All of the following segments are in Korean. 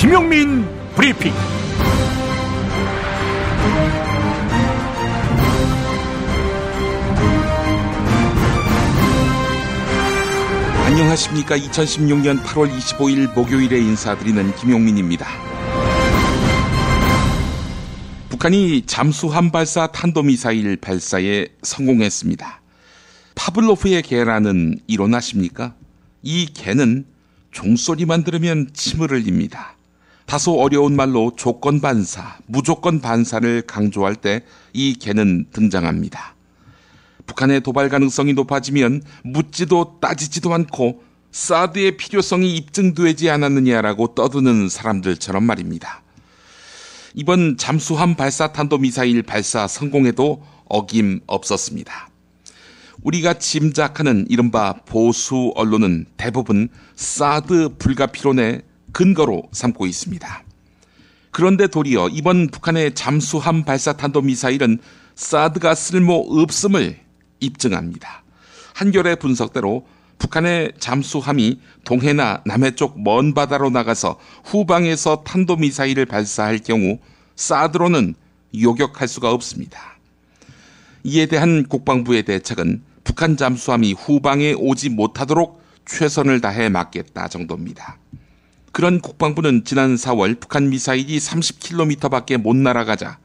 김용민 브리핑. 안녕하십니까. 2016년 8월 25일 목요일에 인사드리는 김용민입니다. 북한이 잠수함 발사 탄도미사일 발사에 성공했습니다. 파블로프의 개라는 이론 아십니까? 이 개는 종소리만 들으면 침을 흘립니다. 다소 어려운 말로 조건 반사, 무조건 반사를 강조할 때 이 개는 등장합니다. 북한의 도발 가능성이 높아지면 묻지도 따지지도 않고 사드의 필요성이 입증되지 않았느냐라고 떠드는 사람들처럼 말입니다. 이번 잠수함 발사 탄도미사일 발사 성공에도 어김없었습니다. 우리가 짐작하는 이른바 보수 언론은 대부분 사드 불가피론의 근거로 삼고 있습니다. 그런데 도리어 이번 북한의 잠수함 발사 탄도미사일은 사드가 쓸모없음을 입증합니다. 한겨레 분석대로 북한의 잠수함이 동해나 남해 쪽 먼 바다로 나가서 후방에서 탄도미사일을 발사할 경우 사드로는 요격할 수가 없습니다. 이에 대한 국방부의 대책은 북한 잠수함이 후방에 오지 못하도록 최선을 다해 막겠다 정도입니다. 그런 국방부는 지난 4월 북한 미사일이 30km밖에 못 날아가자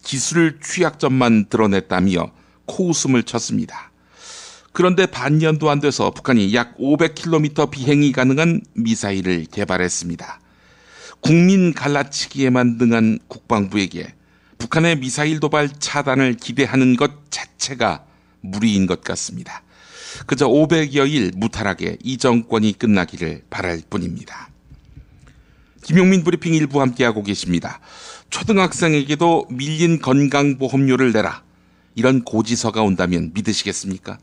기술 취약점만 드러냈다며 코웃음을 쳤습니다. 그런데 반년도 안 돼서 북한이 약 500km 비행이 가능한 미사일을 개발했습니다. 국민 갈라치기에만 능한 국방부에게 북한의 미사일 도발 차단을 기대하는 것 자체가 무리인 것 같습니다. 그저 500여일 무탈하게 이 정권이 끝나기를 바랄 뿐입니다. 김용민 브리핑 일부 함께하고 계십니다. 초등학생에게도 밀린 건강보험료를 내라. 이런 고지서가 온다면 믿으시겠습니까?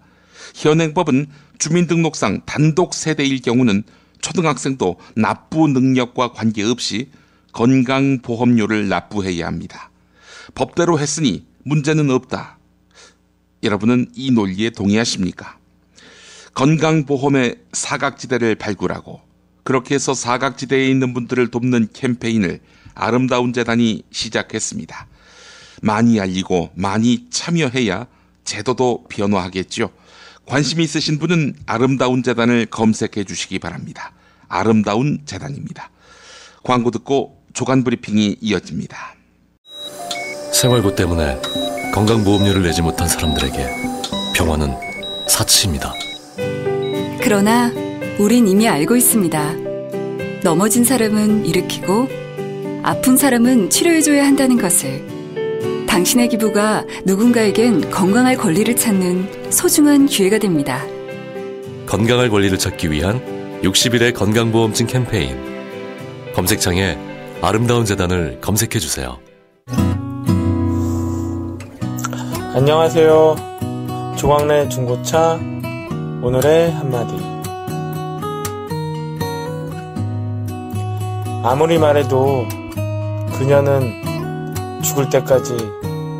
현행법은 주민등록상 단독 세대일 경우는 초등학생도 납부 능력과 관계없이 건강보험료를 납부해야 합니다. 법대로 했으니 문제는 없다. 여러분은 이 논리에 동의하십니까? 건강보험의 사각지대를 발굴하고 그렇게 해서 사각지대에 있는 분들을 돕는 캠페인을 아름다운 재단이 시작했습니다. 많이 알리고 많이 참여해야 제도도 변화하겠죠. 관심 있으신 분은 아름다운 재단을 검색해 주시기 바랍니다. 아름다운 재단입니다. 광고 듣고 조간 브리핑이 이어집니다. 생활고 때문에 건강보험료를 내지 못한 사람들에게 병원은 사치입니다. 그러나 우린 이미 알고 있습니다. 넘어진 사람은 일으키고 아픈 사람은 치료해줘야 한다는 것을. 당신의 기부가 누군가에겐 건강할 권리를 찾는 소중한 기회가 됩니다. 건강할 권리를 찾기 위한 60일의 건강보험증 캠페인. 검색창에 아름다운 재단을 검색해주세요. 안녕하세요. 조광래 중고차 오늘의 한마디. 아무리 말해도 그녀는 죽을 때까지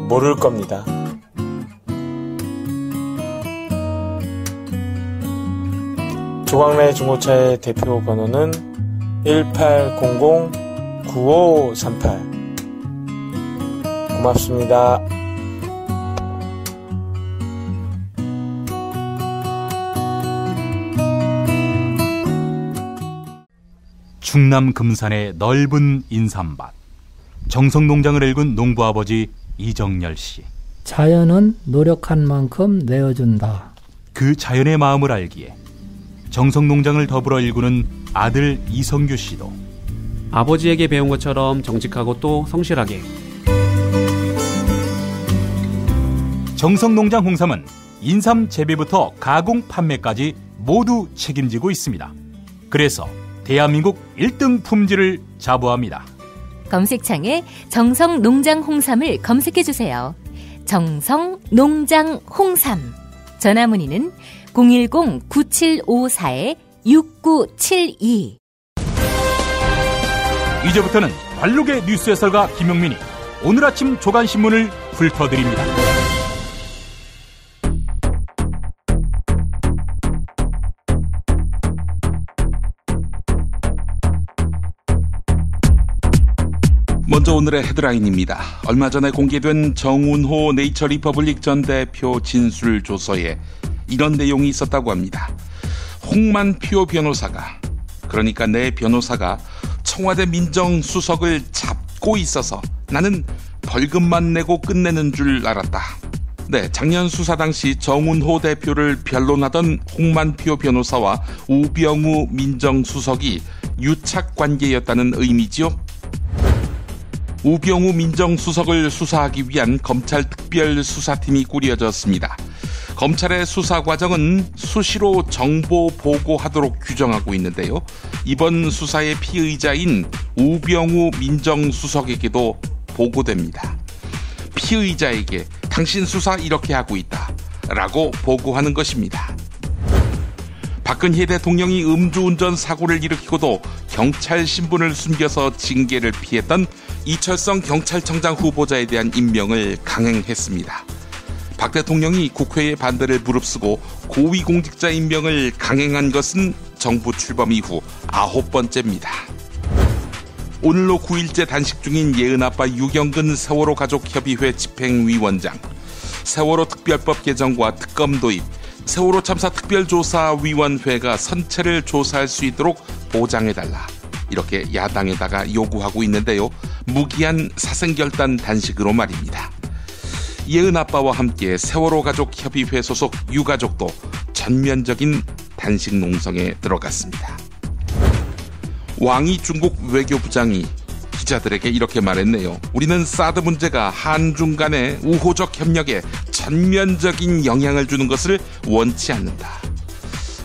모를 겁니다. 조광래 중고차의 대표 번호는 1800-9538. 고맙습니다. 충남 금산의 넓은 인삼밭. 정성농장을 일군 농부아버지 이정열 씨. 자연은 노력한 만큼 내어준다. 그 자연의 마음을 알기에 정성농장을 더불어 일구는 아들 이성규 씨도 아버지에게 배운 것처럼 정직하고 또 성실하게. 정성농장 홍삼은 인삼 재배부터 가공 판매까지 모두 책임지고 있습니다. 그래서 대한민국 1등 품질을 자부합니다. 검색창에 정성농장 홍삼을 검색해주세요. 정성농장 홍삼. 전화문의는 010-9754-6972. 이제부터는 관록의 뉴스 해설가 김용민이 오늘 아침 조간신문을 훑어드립니다. 먼저 오늘의 헤드라인입니다. 얼마 전에 공개된 정운호 네이처리퍼블릭 전 대표 진술조서에 이런 내용이 있었다고 합니다. 홍만표 변호사가, 그러니까 내 변호사가 청와대 민정수석을 잡고 있어서 나는 벌금만 내고 끝내는 줄 알았다. 네, 작년 수사 당시 정운호 대표를 변론하던 홍만표 변호사와 우병우 민정수석이 유착관계였다는 의미지요. 우병우 민정수석을 수사하기 위한 검찰 특별수사팀이 꾸려졌습니다. 검찰의 수사 과정은 수시로 정보 보고하도록 규정하고 있는데요. 이번 수사의 피의자인 우병우 민정수석에게도 보고됩니다. 피의자에게 당신 수사 이렇게 하고 있다 라고 보고하는 것입니다. 박근혜 대통령이 음주운전 사고를 일으키고도 경찰 신분을 숨겨서 징계를 피했던 이철성 경찰청장 후보자에 대한 임명을 강행했습니다. 박 대통령이 국회의 반대를 무릅쓰고 고위공직자 임명을 강행한 것은 정부 출범 이후 9번째입니다. 오늘로 9일째 단식 중인 예은아빠 유경근 세월호 가족협의회 집행위원장, 세월호 특별법 개정과 특검 도입, 세월호 참사 특별조사위원회가 선체를 조사할 수 있도록 보장해달라, 이렇게 야당에다가 요구하고 있는데요. 무기한 사생결단 단식으로 말입니다. 예은아빠와 함께 세월호 가족협의회 소속 유가족도 전면적인 단식 농성에 들어갔습니다. 왕이 중국 외교부장이 기자들에게 이렇게 말했네요. 우리는 사드 문제가 한중 간의 우호적 협력에 전면적인 영향을 주는 것을 원치 않는다.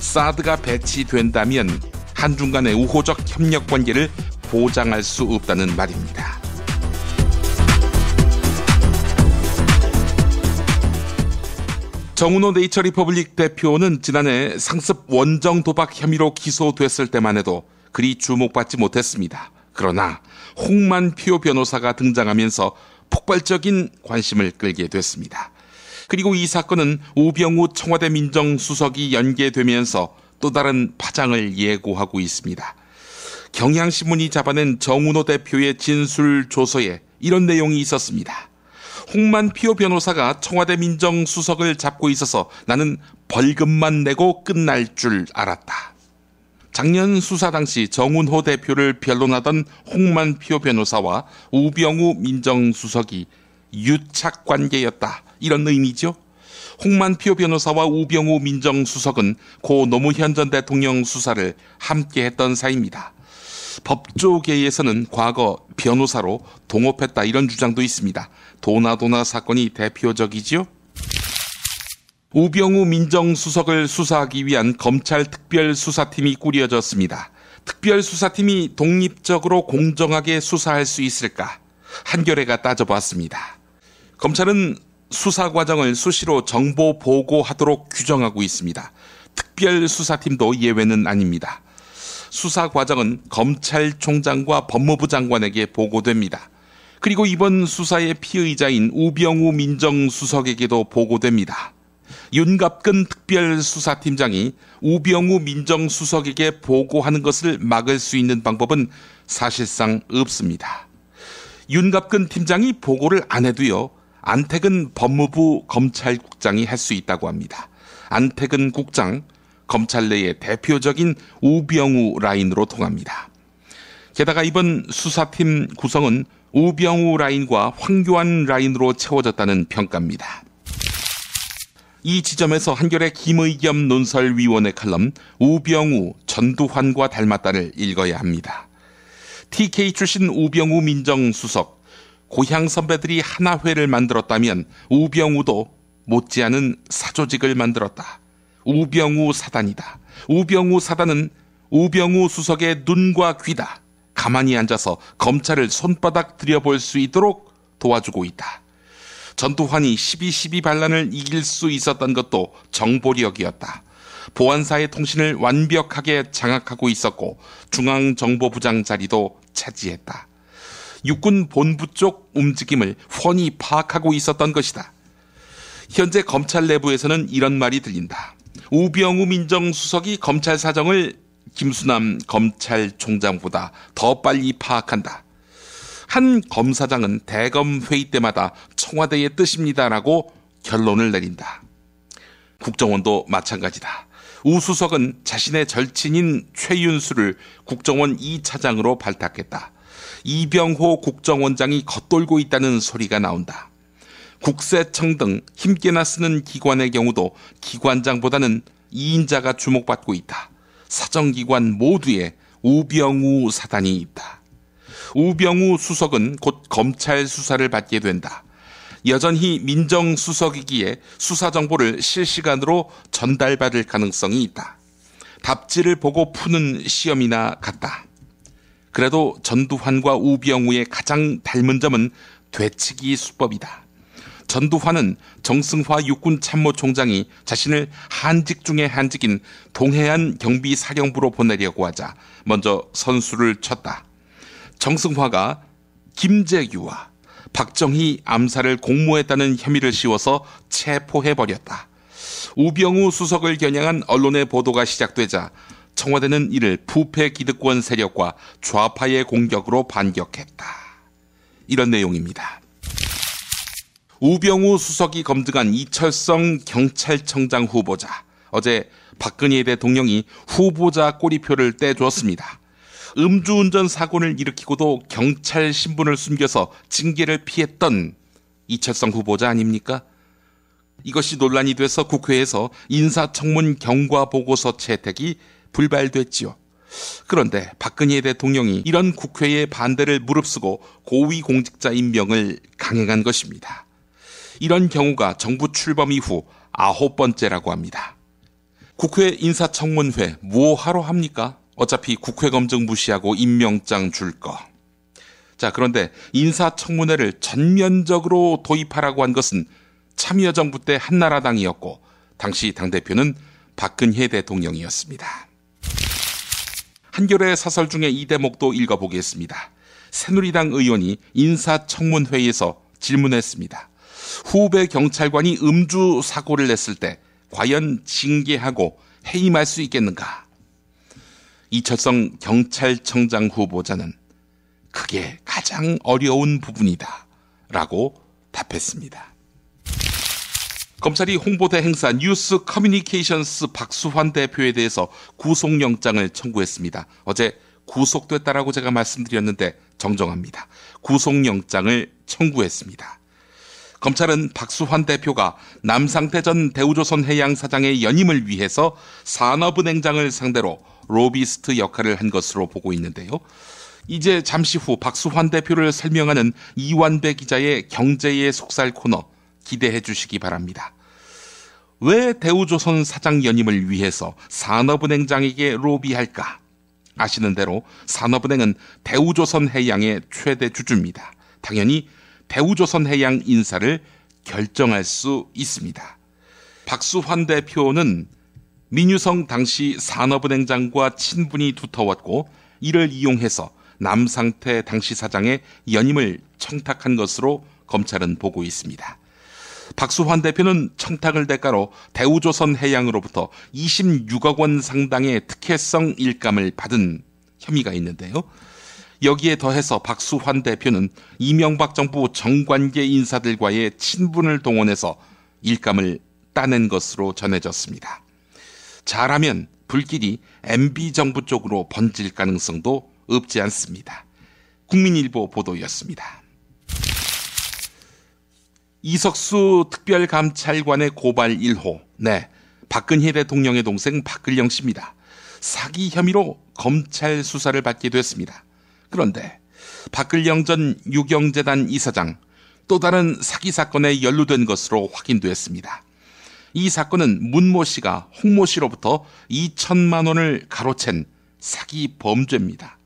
사드가 배치된다면 한중 간의 우호적 협력 관계를 보장할 수 없다는 말입니다. 정운호 네이처리퍼블릭 대표는 지난해 상습 원정 도박 혐의로 기소됐을 때만 해도 그리 주목받지 못했습니다. 그러나 홍만표 변호사가 등장하면서 폭발적인 관심을 끌게 됐습니다. 그리고 이 사건은 우병우 청와대 민정수석이 연계되면서 또 다른 파장을 예고하고 있습니다. 경향신문이 잡아낸 정운호 대표의 진술조서에 이런 내용이 있었습니다. 홍만표 변호사가 청와대 민정수석을 잡고 있어서 나는 벌금만 내고 끝날 줄 알았다. 작년 수사 당시 정운호 대표를 변론하던 홍만표 변호사와 우병우 민정수석이 유착관계였다, 이런 의미죠. 홍만표 변호사와 우병우 민정수석은 고 노무현 전 대통령 수사를 함께했던 사이입니다. 법조계에서는 과거 변호사로 동업했다, 이런 주장도 있습니다. 도나도나 사건이 대표적이지요. 우병우 민정수석을 수사하기 위한 검찰 특별수사팀이 꾸려졌습니다. 특별수사팀이 독립적으로 공정하게 수사할 수 있을까? 한겨레가 따져봤습니다. 검찰은 수사 과정을 수시로 정보 보고하도록 규정하고 있습니다. 특별수사팀도 예외는 아닙니다. 수사 과정은 검찰총장과 법무부 장관에게 보고됩니다. 그리고 이번 수사의 피의자인 우병우 민정수석에게도 보고됩니다. 윤갑근 특별수사팀장이 우병우 민정수석에게 보고하는 것을 막을 수 있는 방법은 사실상 없습니다. 윤갑근 팀장이 보고를 안 해도요, 안태근 법무부 검찰국장이 할 수 있다고 합니다. 안태근 국장, 검찰 내의 대표적인 우병우 라인으로 통합니다. 게다가 이번 수사팀 구성은 우병우 라인과 황교안 라인으로 채워졌다는 평가입니다. 이 지점에서 한겨레 김의겸 논설위원의 칼럼 우병우, 전두환과 닮았다를 읽어야 합니다. TK 출신 우병우 민정수석, 고향 선배들이 하나회를 만들었다면 우병우도 못지않은 사조직을 만들었다. 우병우 사단이다. 우병우 사단은 우병우 수석의 눈과 귀다. 가만히 앉아서 검찰을 손바닥 들여볼 수 있도록 도와주고 있다. 전두환이 12.12 반란을 이길 수 있었던 것도 정보력이었다. 보안사의 통신을 완벽하게 장악하고 있었고 중앙정보부장 자리도 차지했다. 육군 본부 쪽 움직임을 훤히 파악하고 있었던 것이다. 현재 검찰 내부에서는 이런 말이 들린다. 우병우 민정수석이 검찰 사정을 김수남 검찰총장보다 더 빨리 파악한다. 한 검사장은 대검 회의 때마다 청와대의 뜻입니다라고 결론을 내린다. 국정원도 마찬가지다. 우 수석은 자신의 절친인 최윤수를 국정원 2차장으로 발탁했다. 이병호 국정원장이 겉돌고 있다는 소리가 나온다. 국세청 등 힘께나 쓰는 기관의 경우도 기관장보다는 2인자가 주목받고 있다. 사정기관 모두에 우병우 사단이 있다. 우병우 수석은 곧 검찰 수사를 받게 된다. 여전히 민정수석이기에 수사 정보를 실시간으로 전달받을 가능성이 있다. 답지를 보고 푸는 시험이나 같다. 그래도 전두환과 우병우의 가장 닮은 점은 되치기 수법이다. 전두환은 정승화 육군참모총장이 자신을 한직 중에 한직인 동해안 경비사령부로 보내려고 하자 먼저 선수를 쳤다. 정승화가 김재규와 박정희 암살을 공모했다는 혐의를 씌워서 체포해버렸다. 우병우 수석을 겨냥한 언론의 보도가 시작되자 청와대는 이를 부패 기득권 세력과 좌파의 공격으로 반격했다. 이런 내용입니다. 우병우 수석이 검증한 이철성 경찰청장 후보자. 어제 박근혜 대통령이 후보자 꼬리표를 떼주었습니다. 음주운전 사고를 일으키고도 경찰 신분을 숨겨서 징계를 피했던 이철성 후보자 아닙니까? 이것이 논란이 돼서 국회에서 인사청문 경과보고서 채택이 불발됐지요. 그런데 박근혜 대통령이 이런 국회의 반대를 무릅쓰고 고위공직자 임명을 강행한 것입니다. 이런 경우가 정부 출범 이후 9번째라고 합니다. 국회 인사청문회 뭐하러 합니까? 어차피 국회 검증 무시하고 임명장 줄 거. 자, 그런데 인사청문회를 전면적으로 도입하라고 한 것은 참여정부 때 한나라당이었고 당시 당대표는 박근혜 대통령이었습니다. 한겨레 사설 중에 이 대목도 읽어보겠습니다. 새누리당 의원이 인사청문회에서 질문했습니다. 후배 경찰관이 음주 사고를 냈을 때 과연 징계하고 해임할 수 있겠는가? 이철성 경찰청장 후보자는 그게 가장 어려운 부분이다 라고 답했습니다. 검찰이 홍보대 행사 뉴스 커뮤니케이션스 박수환 대표에 대해서 구속영장을 청구했습니다. 어제 구속됐다라고 제가 말씀드렸는데 정정합니다. 구속영장을 청구했습니다. 검찰은 박수환 대표가 남상태 전 대우조선해양 사장의 연임을 위해서 산업은행장을 상대로 로비스트 역할을 한 것으로 보고 있는데요. 이제 잠시 후 박수환 대표를 설명하는 이완배 기자의 경제의 속살 코너 기대해 주시기 바랍니다. 왜 대우조선 사장 연임을 위해서 산업은행장에게 로비할까? 아시는 대로 산업은행은 대우조선해양의 최대 주주입니다. 당연히 대우조선해양 인사를 결정할 수 있습니다. 박수환 대표는 민유성 당시 산업은행장과 친분이 두터웠고 이를 이용해서 남상태 당시 사장의 연임을 청탁한 것으로 검찰은 보고 있습니다. 박수환 대표는 청탁을 대가로 대우조선해양으로부터 26억 원 상당의 특혜성 일감을 받은 혐의가 있는데요. 여기에 더해서 박수환 대표는 이명박 정부 정관계 인사들과의 친분을 동원해서 일감을 따낸 것으로 전해졌습니다. 잘하면 불길이 MB정부 쪽으로 번질 가능성도 없지 않습니다. 국민일보 보도였습니다. 이석수 특별감찰관의 고발 1호. 네, 박근혜 대통령의 동생 박근령 씨입니다. 사기 혐의로 검찰 수사를 받게 됐습니다. 그런데 박근령 전 유경재단 이사장 또 다른 사기 사건에 연루된 것으로 확인됐습니다. 이 사건은 문모 씨가 홍모 씨로부터 2천만 원을 가로챈 사기 범죄입니다.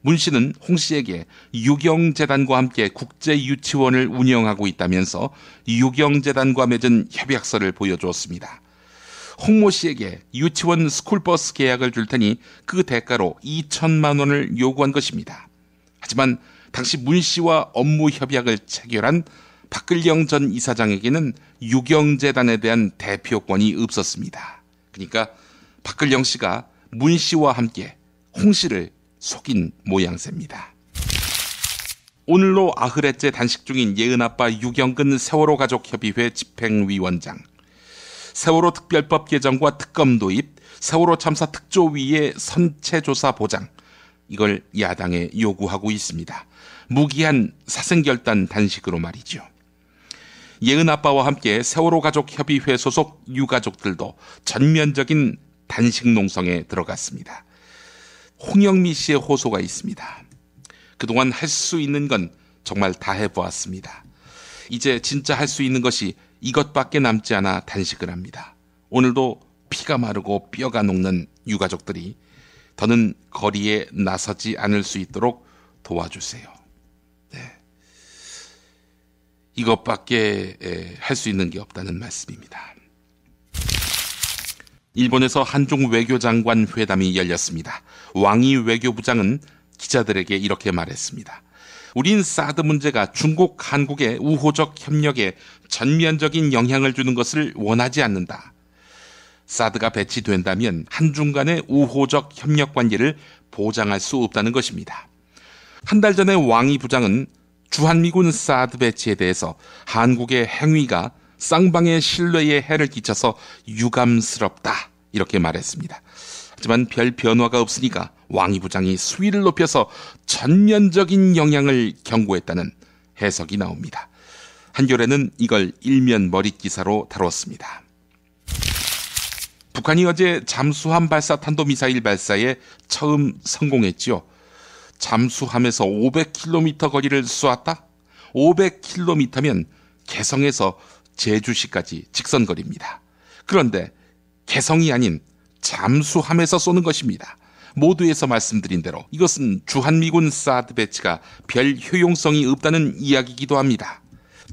문 씨는 홍 씨에게 유경재단과 함께 국제유치원을 운영하고 있다면서 유경재단과 맺은 협약서를 보여주었습니다. 홍모 씨에게 유치원 스쿨버스 계약을 줄 테니 그 대가로 2천만 원을 요구한 것입니다. 하지만 당시 문 씨와 업무 협약을 체결한 박근령 전 이사장에게는 유경재단에 대한 대표권이 없었습니다. 그러니까 박근령 씨가 문 씨와 함께 홍 씨를 속인 모양새입니다. 오늘로 90회째 단식 중인 예은아빠 유경근 세월호 가족협의회 집행위원장, 세월호 특별법 개정과 특검 도입, 세월호 참사 특조위의 선체조사 보장, 이걸 야당에 요구하고 있습니다. 무기한 사생결단 단식으로 말이죠. 예은아빠와 함께 세월호 가족협의회 소속 유가족들도 전면적인 단식 농성에 들어갔습니다. 홍영미 씨의 호소가 있습니다. 그동안 할 수 있는 건 정말 다 해보았습니다. 이제 진짜 할 수 있는 것이 이것밖에 남지 않아 단식을 합니다. 오늘도 피가 마르고 뼈가 녹는 유가족들이 더는 거리에 나서지 않을 수 있도록 도와주세요. 네. 이것밖에 할 수 있는 게 없다는 말씀입니다. 일본에서 한중 외교장관 회담이 열렸습니다. 왕이 외교부장은 기자들에게 이렇게 말했습니다. 우린 사드 문제가 중국, 한국의 우호적 협력에 전면적인 영향을 주는 것을 원하지 않는다. 사드가 배치된다면 한중 간의 우호적 협력 관계를 보장할 수 없다는 것입니다. 한 달 전에 왕이 부장은 주한미군 사드 배치에 대해서 한국의 행위가 쌍방의 신뢰에 해를 끼쳐서 유감스럽다, 이렇게 말했습니다. 하지만 별 변화가 없으니까 왕이 부장이 수위를 높여서 전면적인 영향을 경고했다는 해석이 나옵니다. 한겨레는 이걸 일면 머릿 기사로 다뤘습니다. 북한이 어제 잠수함 발사 탄도미사일 발사에 처음 성공했지요. 잠수함에서 500km 거리를 쏘았다? 500km면 개성에서 제주시까지 직선거리입니다. 그런데 개성이 아닌 잠수함에서 쏘는 것입니다. 모두에서 말씀드린 대로 이것은 주한미군 사드 배치가 별 효용성이 없다는 이야기이기도 합니다.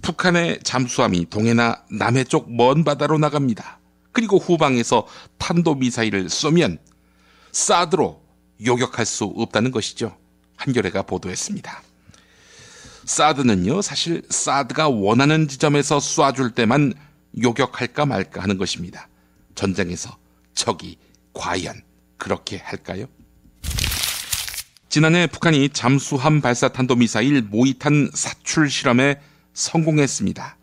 북한의 잠수함이 동해나 남해 쪽 먼 바다로 나갑니다. 그리고 후방에서 탄도미사일을 쏘면 사드로 요격할 수 없다는 것이죠. 한겨레가 보도했습니다. 사드는요, 사실 사드가 원하는 지점에서 쏴줄 때만 요격할까 말까 하는 것입니다. 전쟁에서 적이 과연 그렇게 할까요? 지난해 북한이 잠수함 발사 탄도미사일 모이탄 사출 실험에 성공했습니다.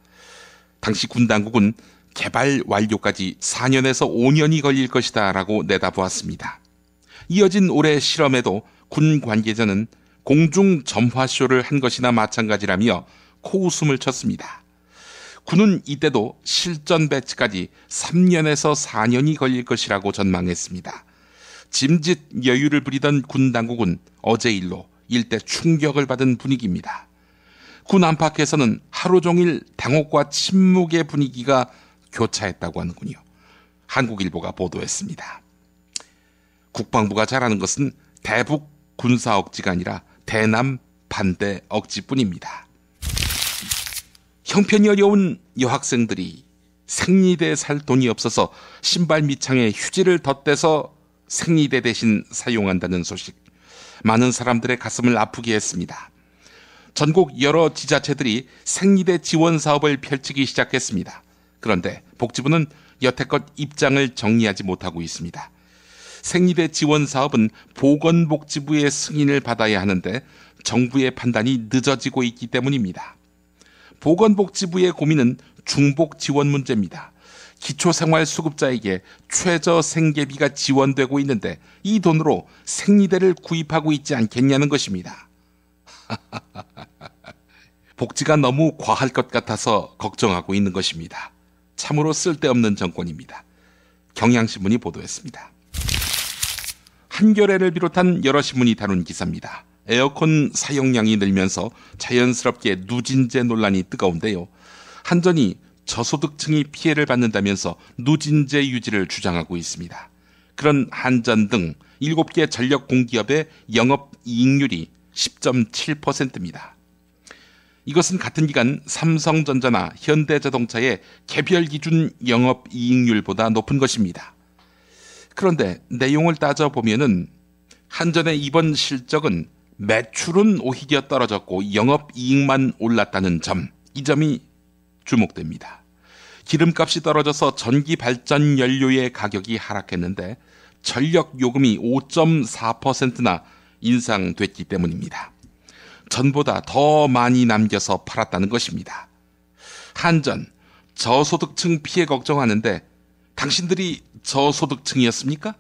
당시 군 당국은 개발 완료까지 4년에서 5년이 걸릴 것이다 라고 내다보았습니다. 이어진 올해 실험에도 군 관계자는 공중 점화쇼를 한 것이나 마찬가지라며 코웃음을 쳤습니다. 군은 이때도 실전 배치까지 3년에서 4년이 걸릴 것이라고 전망했습니다. 짐짓 여유를 부리던 군 당국은 어제 일로 일대 충격을 받은 분위기입니다. 군 안팎에서는 하루 종일 당혹과 침묵의 분위기가 교차했다고 하는군요. 한국일보가 보도했습니다. 국방부가 잘하는 것은 대북 군사 억지가 아니라 대남 반대 억지뿐입니다. 형편이 어려운 여학생들이 생리대 살 돈이 없어서 신발 밑창에 휴지를 덧대서 생리대 대신 사용한다는 소식, 많은 사람들의 가슴을 아프게 했습니다. 전국 여러 지자체들이 생리대 지원 사업을 펼치기 시작했습니다. 그런데 복지부는 여태껏 입장을 정리하지 못하고 있습니다. 생리대 지원 사업은 보건복지부의 승인을 받아야 하는데 정부의 판단이 늦어지고 있기 때문입니다. 보건복지부의 고민은 중복 지원 문제입니다. 기초생활수급자에게 최저 생계비가 지원되고 있는데 이 돈으로 생리대를 구입하고 있지 않겠냐는 것입니다. 복지가 너무 과할 것 같아서 걱정하고 있는 것입니다. 참으로 쓸데없는 정권입니다. 경향신문이 보도했습니다. 한겨레를 비롯한 여러 신문이 다룬 기사입니다. 에어컨 사용량이 늘면서 자연스럽게 누진제 논란이 뜨거운데요. 한전이 저소득층이 피해를 받는다면서 누진제 유지를 주장하고 있습니다. 그런 한전 등 7개 전력 공기업의 영업이익률이 10.7%입니다. 이것은 같은 기간 삼성전자나 현대자동차의 개별 기준 영업이익률보다 높은 것입니다. 그런데 내용을 따져보면은 한전의 이번 실적은 매출은 오히려 떨어졌고 영업이익만 올랐다는 점, 이 점이 주목됩니다. 기름값이 떨어져서 전기 발전 연료의 가격이 하락했는데 전력 요금이 5.4%나 인상됐기 때문입니다. 전보다 더 많이 남겨서 팔았다는 것입니다. 한전, 저소득층 피해 걱정하는데 당신들이 저소득층이었습니까?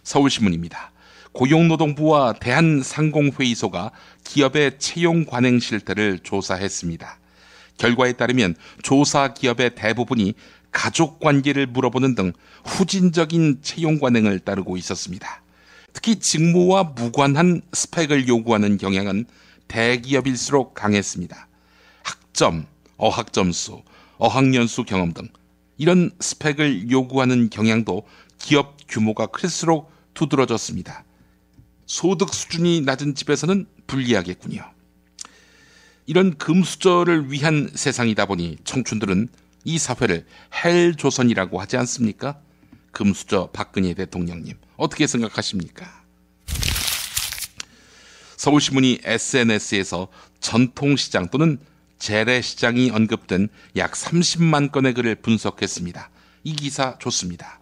서울신문입니다. 고용노동부와 대한상공회의소가 기업의 채용 관행 실태를 조사했습니다. 결과에 따르면 조사 기업의 대부분이 가족관계를 물어보는 등 후진적인 채용 관행을 따르고 있었습니다. 특히 직무와 무관한 스펙을 요구하는 경향은 대기업일수록 강했습니다. 학점, 어학점수, 어학연수 경험 등 이런 스펙을 요구하는 경향도 기업 규모가 클수록 두드러졌습니다. 소득 수준이 낮은 집에서는 불리하겠군요. 이런 금수저를 위한 세상이다 보니 청춘들은 이 사회를 헬조선이라고 하지 않습니까? 금수저 박근혜 대통령님, 어떻게 생각하십니까? 서울신문이 SNS에서 전통시장 또는 재래시장이 언급된 약 30만 건의 글을 분석했습니다. 이 기사 좋습니다.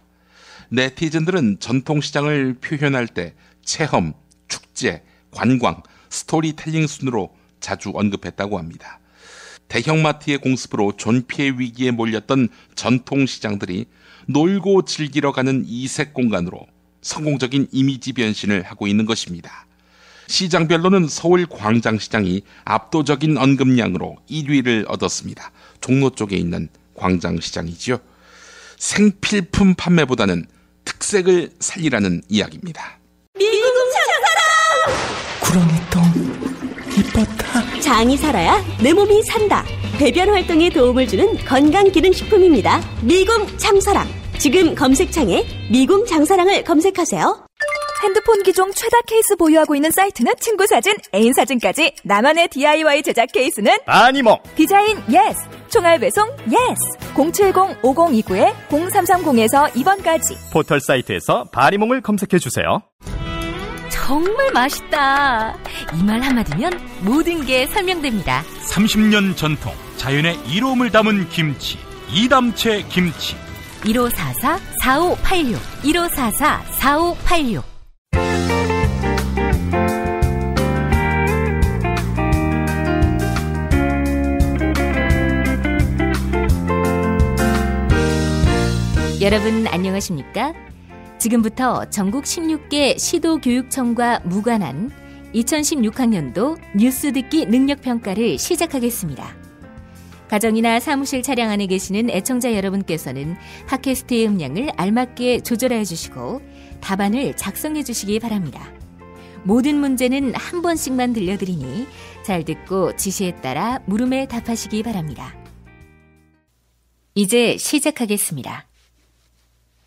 네티즌들은 전통시장을 표현할 때 체험, 축제, 관광, 스토리텔링 순으로 자주 언급했다고 합니다. 대형마트의 공습으로 존폐 위기에 몰렸던 전통시장들이 놀고 즐기러 가는 이색 공간으로 성공적인 이미지 변신을 하고 있는 것입니다. 시장별로는 서울 광장시장이 압도적인 언급량으로 1위를 얻었습니다. 종로 쪽에 있는 광장시장이지요. 생필품 판매보다는 특색을 살리라는 이야기입니다. 미궁 장사랑! 구렁이똥 이뻤다. 장이 살아야 내 몸이 산다. 배변 활동에 도움을 주는 건강기능식품입니다. 미궁 장사랑. 지금 검색창에 미궁 장사랑을 검색하세요. 핸드폰 기종 최다 케이스 보유하고 있는 사이트는 친구 사진, 애인 사진까지 나만의 DIY 제작 케이스는 바니몽. 디자인 예스, 총알 배송 예스. 070-5029-0330에서 2번까지 포털 사이트에서 바니몽을 검색해주세요. 정말 맛있다. 이 말 한마디면 모든 게 설명됩니다. 30년 전통 자연의 이로움을 담은 김치, 이담채 김치. 1544-4586 1544-4586. 여러분 안녕하십니까? 지금부터 전국 16개 시도교육청과 무관한 2016학년도 뉴스 듣기 능력평가를 시작하겠습니다. 가정이나 사무실 차량 안에 계시는 애청자 여러분께서는 팟캐스트의 음량을 알맞게 조절해 주시고 답안을 작성해 주시기 바랍니다. 모든 문제는 한 번씩만 들려드리니 잘 듣고 지시에 따라 물음에 답하시기 바랍니다. 이제 시작하겠습니다.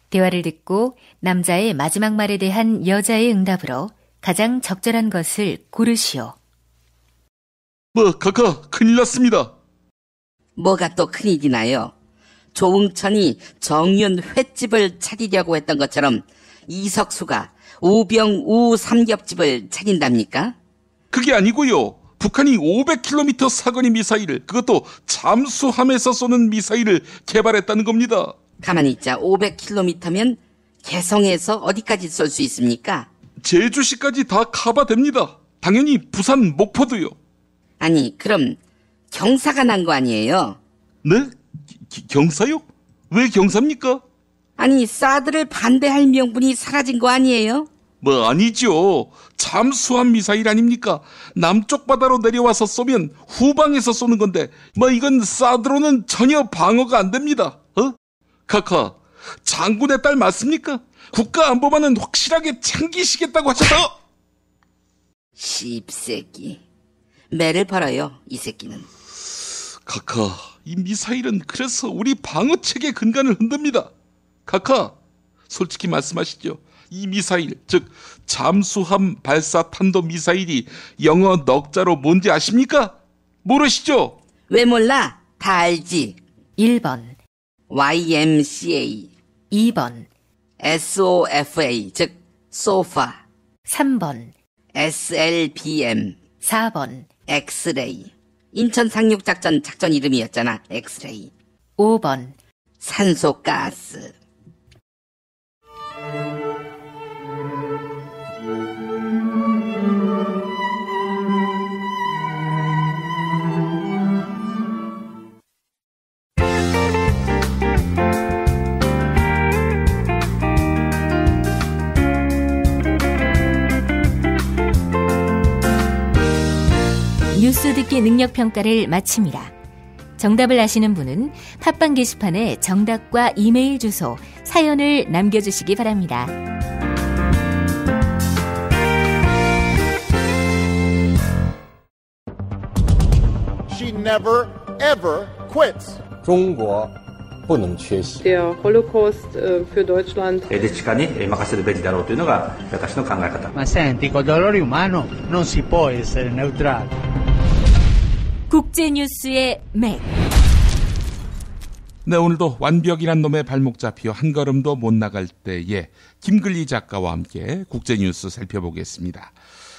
대화를 듣고 남자의 마지막 말에 대한 여자의 응답으로 가장 적절한 것을 고르시오. 카카, 큰일 났습니다. 뭐가 또 큰일이 나요? 조응천이 정윤 횟집을 차리려고 했던 것처럼 이석수가 우병우 삼겹집을 차린답니까? 그게 아니고요. 북한이 500km 사거리 미사일을, 그것도 잠수함에서 쏘는 미사일을 개발했다는 겁니다. 가만히 있자. 500km면 개성에서 어디까지 쏠 수 있습니까? 제주시까지 다 커버됩니다. 당연히 부산, 목포도요. 아니, 그럼 경사가 난 거 아니에요? 네? 경사요? 왜 경사입니까? 아니, 사드를 반대할 명분이 사라진 거 아니에요? 뭐 아니죠. 잠수함 미사일 아닙니까? 남쪽 바다로 내려와서 쏘면 후방에서 쏘는 건데 뭐 이건 사드로는 전혀 방어가 안 됩니다. 카카, 장군의 딸 맞습니까? 국가안보만은 확실하게 챙기시겠다고 하셔서. 씹새끼. 매를 벌어요, 이 새끼는. 카카, 이 미사일은 그래서 우리 방어체계 근간을 흔듭니다. 카카, 솔직히 말씀하시죠. 이 미사일, 즉 잠수함 발사 탄도 미사일이 영어 넉자로 뭔지 아십니까? 모르시죠? 왜 몰라? 다 알지. 1번 YMCA, 2번 SOFA, 즉 소파, 3번 SLBM, 4번 엑스레이. 인천 상륙작전 작전 이름이었잖아. 엑스레이. 5번 산소가스. 뉴스 듣기 능력 평가를 마칩니다. 정답을 아시는 분은 팟빵 게시판에 정답과 이메일 주소, 사연을 남겨주시기 바랍니다. She never ever quits. 中国不能缺席。 Der Holocaust für Deutschland. Edechikani makasete beti daro toいうのが私の考え方. Ma senti, col dolore umano non si può essere neutrali. 국제뉴스의 맥. 네, 오늘도 완벽이란 놈의 발목 잡혀 한 걸음도 못 나갈 때에 김글리 작가와 함께 국제뉴스 살펴보겠습니다.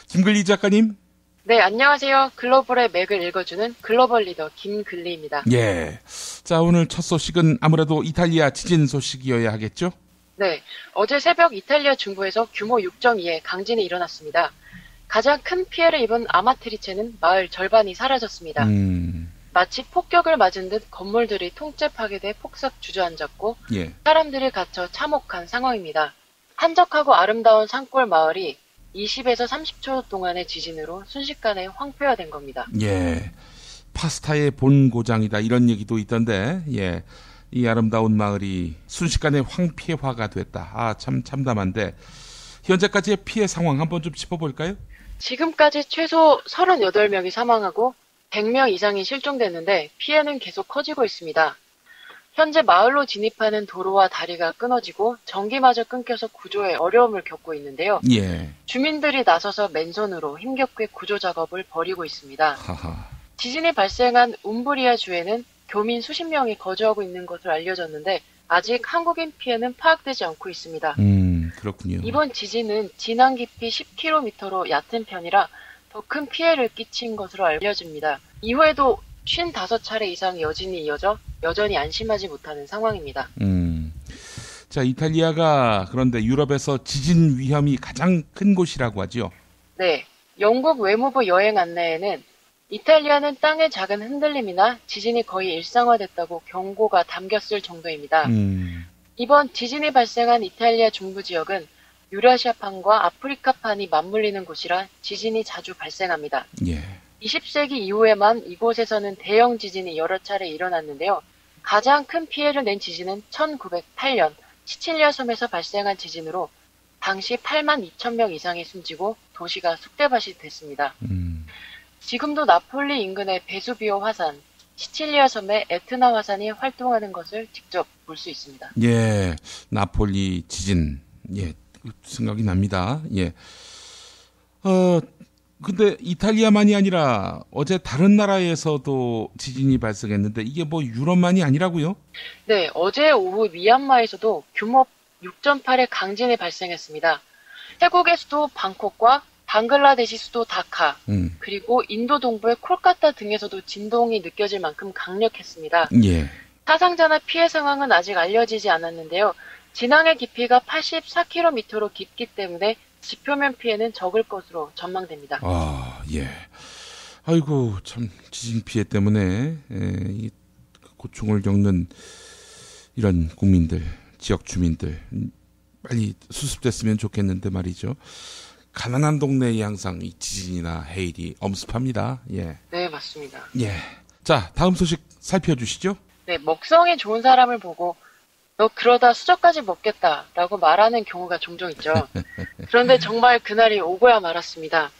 김글리 작가님. 네, 안녕하세요. 글로벌의 맥을 읽어주는 글로벌 리더 김글리입니다. 예. 자, 오늘 첫 소식은 아무래도 이탈리아 지진 소식이어야 하겠죠? 네, 어제 새벽 이탈리아 중부에서 규모 6.2의 강진이 일어났습니다. 가장 큰 피해를 입은 아마트리체는 마을 절반이 사라졌습니다. 마치 폭격을 맞은 듯 건물들이 통째 파괴돼 폭삭 주저앉았고 예. 사람들이 갇혀 참혹한 상황입니다. 한적하고 아름다운 산골 마을이 20에서 30초 동안의 지진으로 순식간에 황폐화된 겁니다. 예, 파스타의 본고장이다 이런 얘기도 있던데, 예, 이 아름다운 마을이 순식간에 황폐화가 됐다. 아, 참 참담한데 현재까지의 피해 상황 한번 좀 짚어볼까요? 지금까지 최소 38명이 사망하고 100명 이상이 실종됐는데 피해는 계속 커지고 있습니다. 현재 마을로 진입하는 도로와 다리가 끊어지고 전기마저 끊겨서 구조에 어려움을 겪고 있는데요. 예. 주민들이 나서서 맨손으로 힘겹게 구조 작업을 벌이고 있습니다. 하하. 지진이 발생한 움브리아 주에는 교민 수십 명이 거주하고 있는 것으로 알려졌는데 아직 한국인 피해는 파악되지 않고 있습니다. 그렇군요. 이번 지진은 진앙 깊이 10km로 얕은 편이라 더 큰 피해를 끼친 것으로 알려집니다. 이후에도 55차례 이상 여진이 이어져 여전히 안심하지 못하는 상황입니다. 자, 이탈리아가 그런데 유럽에서 지진 위험이 가장 큰 곳이라고 하죠? 네. 영국 외무부 여행 안내에는 이탈리아는 땅의 작은 흔들림이나 지진이 거의 일상화됐다고 경고가 담겼을 정도입니다. 이번 지진이 발생한 이탈리아 중부 지역은 유라시아판과 아프리카판이 맞물리는 곳이라 지진이 자주 발생합니다. 예. 20세기 이후에만 이곳에서는 대형 지진이 여러 차례 일어났는데요. 가장 큰 피해를 낸 지진은 1908년 시칠리아 섬에서 발생한 지진으로 당시 8만 2천 명 이상이 숨지고 도시가 쑥대밭이 됐습니다. 지금도 나폴리 인근의 베수비오 화산, 시칠리아 섬의 에트나 화산이 활동하는 것을 직접 볼 수 있습니다. 예, 나폴리 지진, 예, 생각이 납니다. 예. 근데 이탈리아만이 아니라 어제 다른 나라에서도 지진이 발생했는데 이게 뭐 유럽만이 아니라고요? 네, 어제 오후 미얀마에서도 규모 6.8의 강진이 발생했습니다. 태국의 수도 방콕과 방글라데시 수도 다카, 그리고 인도 동부의 콜카타 등에서도 진동이 느껴질 만큼 강력했습니다. 예. 사상자나 피해 상황은 아직 알려지지 않았는데요. 진앙의 깊이가 84km로 깊기 때문에 지표면 피해는 적을 것으로 전망됩니다. 아, 예. 아이고, 참 지진 피해 때문에 이 고충을 겪는 이런 국민들, 지역 주민들 빨리 수습됐으면 좋겠는데 말이죠. 가난한 동네에 항상 이 지진이나 해일이 엄습합니다. 예. 네, 맞습니다. 예. 자, 다음 소식 살펴주시죠. 네, 먹성이 좋은 사람을 보고 너 그러다 수저까지 먹겠다라고 말하는 경우가 종종 있죠. 그런데 정말 그날이 오고야 말았습니다.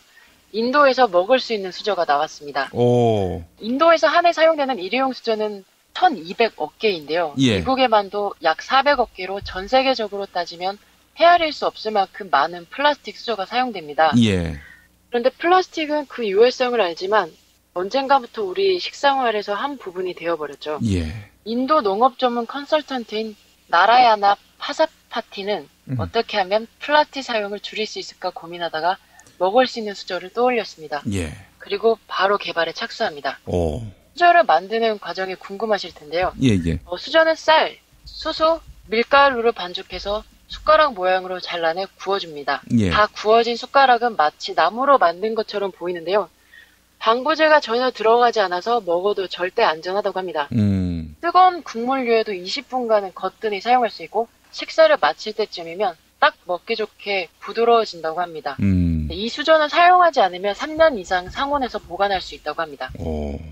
인도에서 먹을 수 있는 수저가 나왔습니다. 오. 인도에서 한 해 사용되는 일회용 수저는 1,200억 개인데요. 예. 미국에만도 약 400억 개로 전 세계적으로 따지면 헤아릴 수 없을 만큼 많은 플라스틱 수저가 사용됩니다. 예. 그런데 플라스틱은 그 유해성을 알지만 언젠가부터 우리 식생활에서 한 부분이 되어버렸죠. 예. 인도 농업 전문 컨설턴트인 나라야나 파사파티는 어떻게 하면 플라스틱 사용을 줄일 수 있을까 고민하다가 먹을 수 있는 수저를 떠올렸습니다. 예. 그리고 바로 개발에 착수합니다. 오. 수저를 만드는 과정이 궁금하실 텐데요. 예, 예. 수저는 쌀, 수수, 밀가루를 반죽해서 숟가락 모양으로 잘라내 구워줍니다. 예. 다 구워진 숟가락은 마치 나무로 만든 것처럼 보이는데요. 방부제가 전혀 들어가지 않아서 먹어도 절대 안전하다고 합니다. 뜨거운 국물류에도 20분간은 거뜬히 사용할 수 있고 식사를 마칠 때쯤이면 딱 먹기 좋게 부드러워진다고 합니다. 이 수저는 사용하지 않으면 3년 이상 상온에서 보관할 수 있다고 합니다.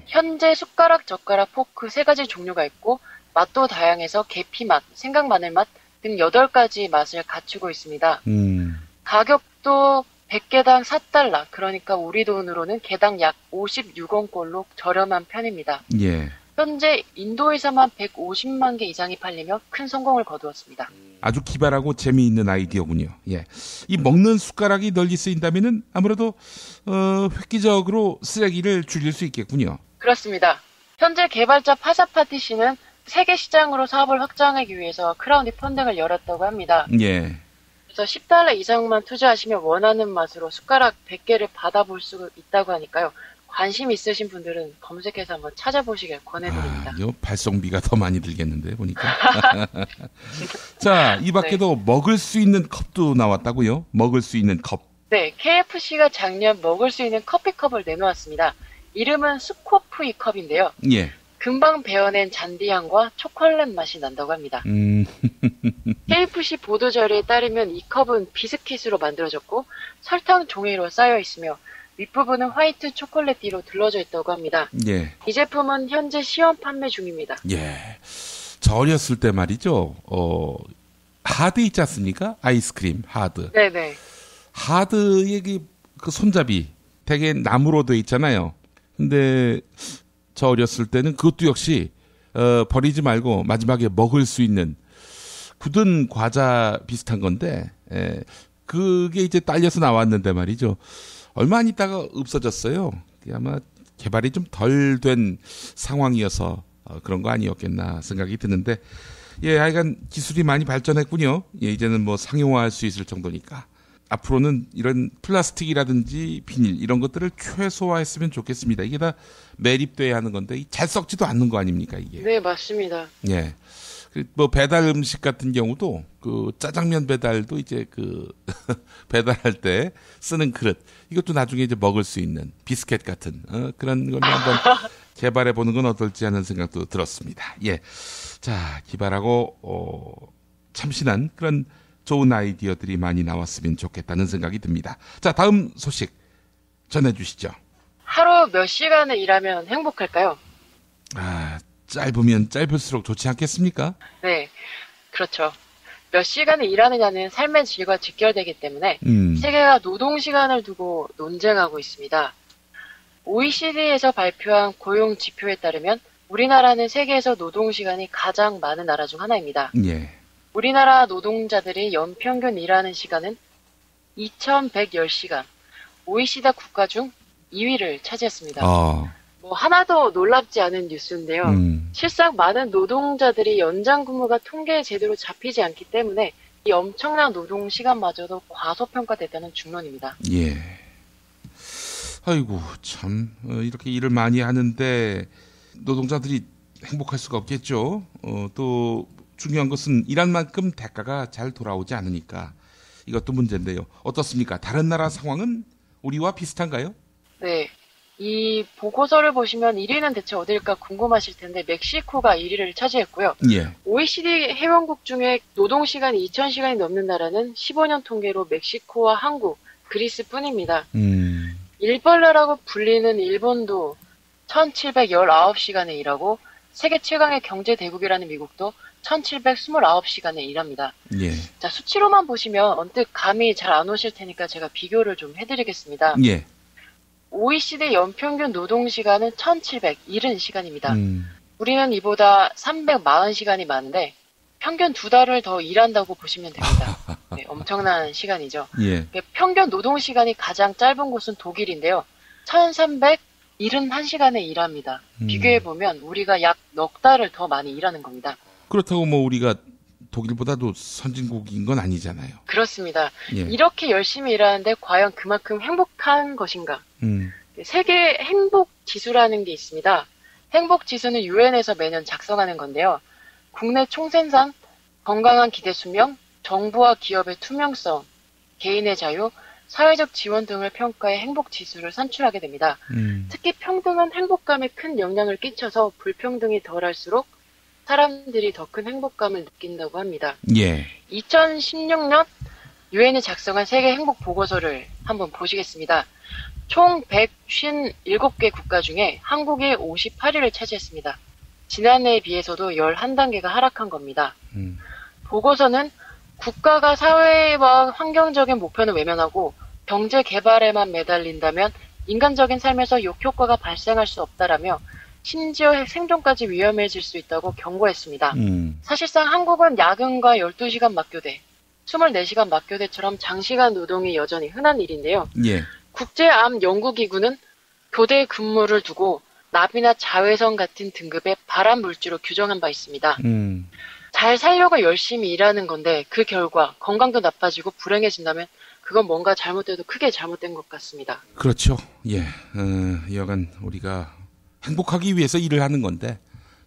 현재 숟가락, 젓가락, 포크 3가지 종류가 있고 맛도 다양해서 계피 맛, 생강 마늘 맛 등 8가지 맛을 갖추고 있습니다. 가격도 100개당 4달러, 그러니까 우리 돈으로는 개당 약 56원꼴로 저렴한 편입니다. 예. 현재 인도에서만 150만 개 이상이 팔리며 큰 성공을 거두었습니다. 아주 기발하고 재미있는 아이디어군요. 예. 이 먹는 숟가락이 널리 쓰인다면은 아무래도 획기적으로 쓰레기를 줄일 수 있겠군요. 그렇습니다. 현재 개발자 파사파티시는 세계 시장으로 사업을 확장하기 위해서 크라우디 펀딩을 열었다고 합니다. 예. 그래서 $10 이상만 투자하시면 원하는 맛으로 숟가락 100개를 받아볼 수 있다고 하니까요. 관심 있으신 분들은 검색해서 한번 찾아보시길 권해드립니다. 요 발송비가 더 많이 들겠는데 보니까. 자, 이 밖에도 네. 먹을 수 있는 컵도 나왔다고요? 먹을 수 있는 컵. 네, KFC가 작년 먹을 수 있는 커피컵을 내놓았습니다. 이름은 스코프이 컵인데요. 예. 금방 베어낸 잔디향과 초콜릿 맛이 난다고 합니다. KFC 보도자료에 따르면 이 컵은 비스킷으로 만들어졌고 설탕 종이로 쌓여 있으며 윗부분은 화이트 초콜릿띠로 둘러져 있다고 합니다. 예. 이 제품은 현재 시험 판매 중입니다. 예. 저 어렸을 때 말이죠. 하드 있지 않습니까? 아이스크림 하드. 네네. 하드의 그 손잡이 되게 나무로 돼 있잖아요. 근데 저 어렸을 때는 그것도 역시 버리지 말고 마지막에 먹을 수 있는 굳은 과자 비슷한 건데 그게 이제 딸려서 나왔는데 말이죠. 얼마 안 있다가 없어졌어요. 아마 개발이 좀 덜 된 상황이어서 그런 거 아니었겠나 생각이 드는데 예, 하여간 기술이 많이 발전했군요. 예, 이제는 뭐 상용화할 수 있을 정도니까. 앞으로는 이런 플라스틱이라든지 비닐 이런 것들을 최소화했으면 좋겠습니다. 이게 다 매립돼야 하는 건데 잘 썩지도 않는 거 아닙니까 이게? 네, 맞습니다. 예. 뭐 배달 음식 같은 경우도 그 짜장면 배달도 이제 그 배달할 때 쓰는 그릇 이것도 나중에 이제 먹을 수 있는 비스켓 같은 그런 걸 한번 개발해 보는 건 어떨지 하는 생각도 들었습니다. 예. 자, 기발하고 참신한 그런 좋은 아이디어들이 많이 나왔으면 좋겠다는 생각이 듭니다. 자, 다음 소식 전해주시죠. 하루 몇 시간을 일하면 행복할까요? 짧으면 짧을수록 좋지 않겠습니까? 네, 그렇죠. 몇 시간을 일하느냐는 삶의 질과 직결되기 때문에 세계가 노동시간을 두고 논쟁하고 있습니다. OECD에서 발표한 고용 지표에 따르면 우리나라는 세계에서 노동시간이 가장 많은 나라 중 하나입니다. 예. 우리나라 노동자들이 연평균 일하는 시간은 2,110시간, OECD 국가 중 2위를 차지했습니다. 뭐 하나도 놀랍지 않은 뉴스인데요. 실상 많은 노동자들이 연장 근무가 통계에 제대로 잡히지 않기 때문에 이 엄청난 노동 시간마저도 과소평가됐다는 중론입니다. 예. 아이고 참 이렇게 일을 많이 하는데 노동자들이 행복할 수가 없겠죠. 또 중요한 것은 일한 만큼 대가가 잘 돌아오지 않으니까 이것도 문제인데요. 어떻습니까? 다른 나라 상황은 우리와 비슷한가요? 네. 이 보고서를 보시면 1위는 대체 어딜까 궁금하실 텐데 멕시코가 1위를 차지했고요. 예. OECD 회원국 중에 노동시간이 2,000시간이 넘는 나라는 15년 통계로 멕시코와 한국, 그리스뿐입니다. 일벌레라고 불리는 일본도 1,719시간에 일하고 세계 최강의 경제 대국이라는 미국도 1,729시간에 일합니다. 예. 자, 수치로만 보시면 언뜻 감이 잘 안 오실 테니까 제가 비교를 좀 해드리겠습니다. 예. OECD 연평균 노동시간은 1,770시간입니다. 우리는 이보다 340시간이 많은데 평균 2달을 더 일한다고 보시면 됩니다. 네, 엄청난 시간이죠. 예. 평균 노동시간이 가장 짧은 곳은 독일인데요. 1,371시간에 일합니다. 비교해보면 우리가 약 넉 달을 더 많이 일하는 겁니다. 그렇다고 뭐 우리가 독일보다도 선진국인 건 아니잖아요. 그렇습니다. 예. 이렇게 열심히 일하는데 과연 그만큼 행복한 것인가? 세계 행복지수라는 게 있습니다. 행복지수는 유엔에서 매년 작성하는 건데요. 국내 총생산, 건강한 기대 수명, 정부와 기업의 투명성, 개인의 자유, 사회적 지원 등을 평가해 행복지수를 산출하게 됩니다. 특히 평등은 행복감에 큰 영향을 끼쳐서 불평등이 덜할수록 사람들이 더 큰 행복감을 느낀다고 합니다. 예. 2016년 유엔이 작성한 세계 행복 보고서를 한번 보시겠습니다. 총 157개 국가 중에 한국이 58위를 차지했습니다. 지난해에 비해서도 11단계가 하락한 겁니다. 보고서는 국가가 사회와 환경적인 목표는 외면하고 경제 개발에만 매달린다면 인간적인 삶에서 역효과가 발생할 수 없다라며 심지어 생존까지 위험해질 수 있다고 경고했습니다. 사실상 한국은 야근과 12시간 맞교대, 24시간 맞교대처럼 장시간 노동이 여전히 흔한 일인데요. 예. 국제암연구기구는 교대 근무를 두고 납이나 자외선 같은 등급의 발암 물질로 규정한 바 있습니다. 잘 살려고 열심히 일하는 건데 그 결과 건강도 나빠지고 불행해진다면 그건 뭔가 잘못돼도 크게 잘못된 것 같습니다. 그렇죠. 예, 여간 우리가 행복하기 위해서 일을 하는 건데,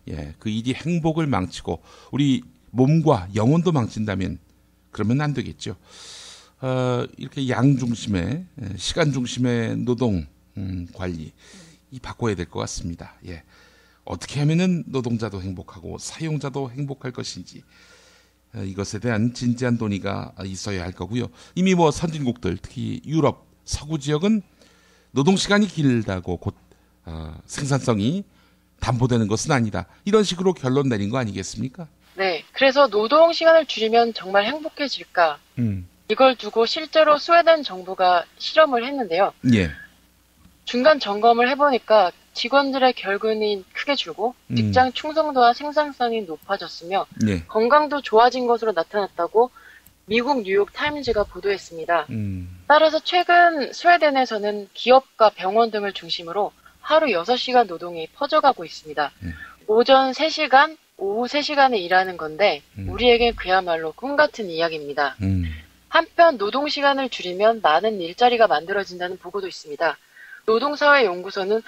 예, 그 일이 행복을 망치고 우리 몸과 영혼도 망친다면 그러면 안 되겠죠. 이렇게 양 중심의, 시간 중심의 노동 관리 이 바꿔야 될 것 같습니다. 예, 어떻게 하면은 노동자도 행복하고 사용자도 행복할 것인지. 이것에 대한 진지한 논의가 있어야 할 거고요. 이미 뭐 선진국들, 특히 유럽, 서구 지역은 노동시간이 길다고 곧 생산성이 담보되는 것은 아니다. 이런 식으로 결론 내린 거 아니겠습니까? 네. 그래서 노동시간을 줄이면 정말 행복해질까? 이걸 두고 실제로 스웨덴 정부가 실험을 했는데요. 예. 중간 점검을 해보니까 직원들의 결근이 크게 줄고 직장 충성도와 생산성이 높아졌으며 예. 건강도 좋아진 것으로 나타났다고 미국 뉴욕 타임즈가 보도했습니다. 따라서 최근 스웨덴에서는 기업과 병원 등을 중심으로 하루 6시간 노동이 퍼져가고 있습니다. 오전 3시간, 오후 3시간에 일하는 건데 우리에겐 그야말로 꿈같은 이야기입니다. 한편 노동시간을 줄이면 많은 일자리가 만들어진다는 보고도 있습니다. 노동사회연구소는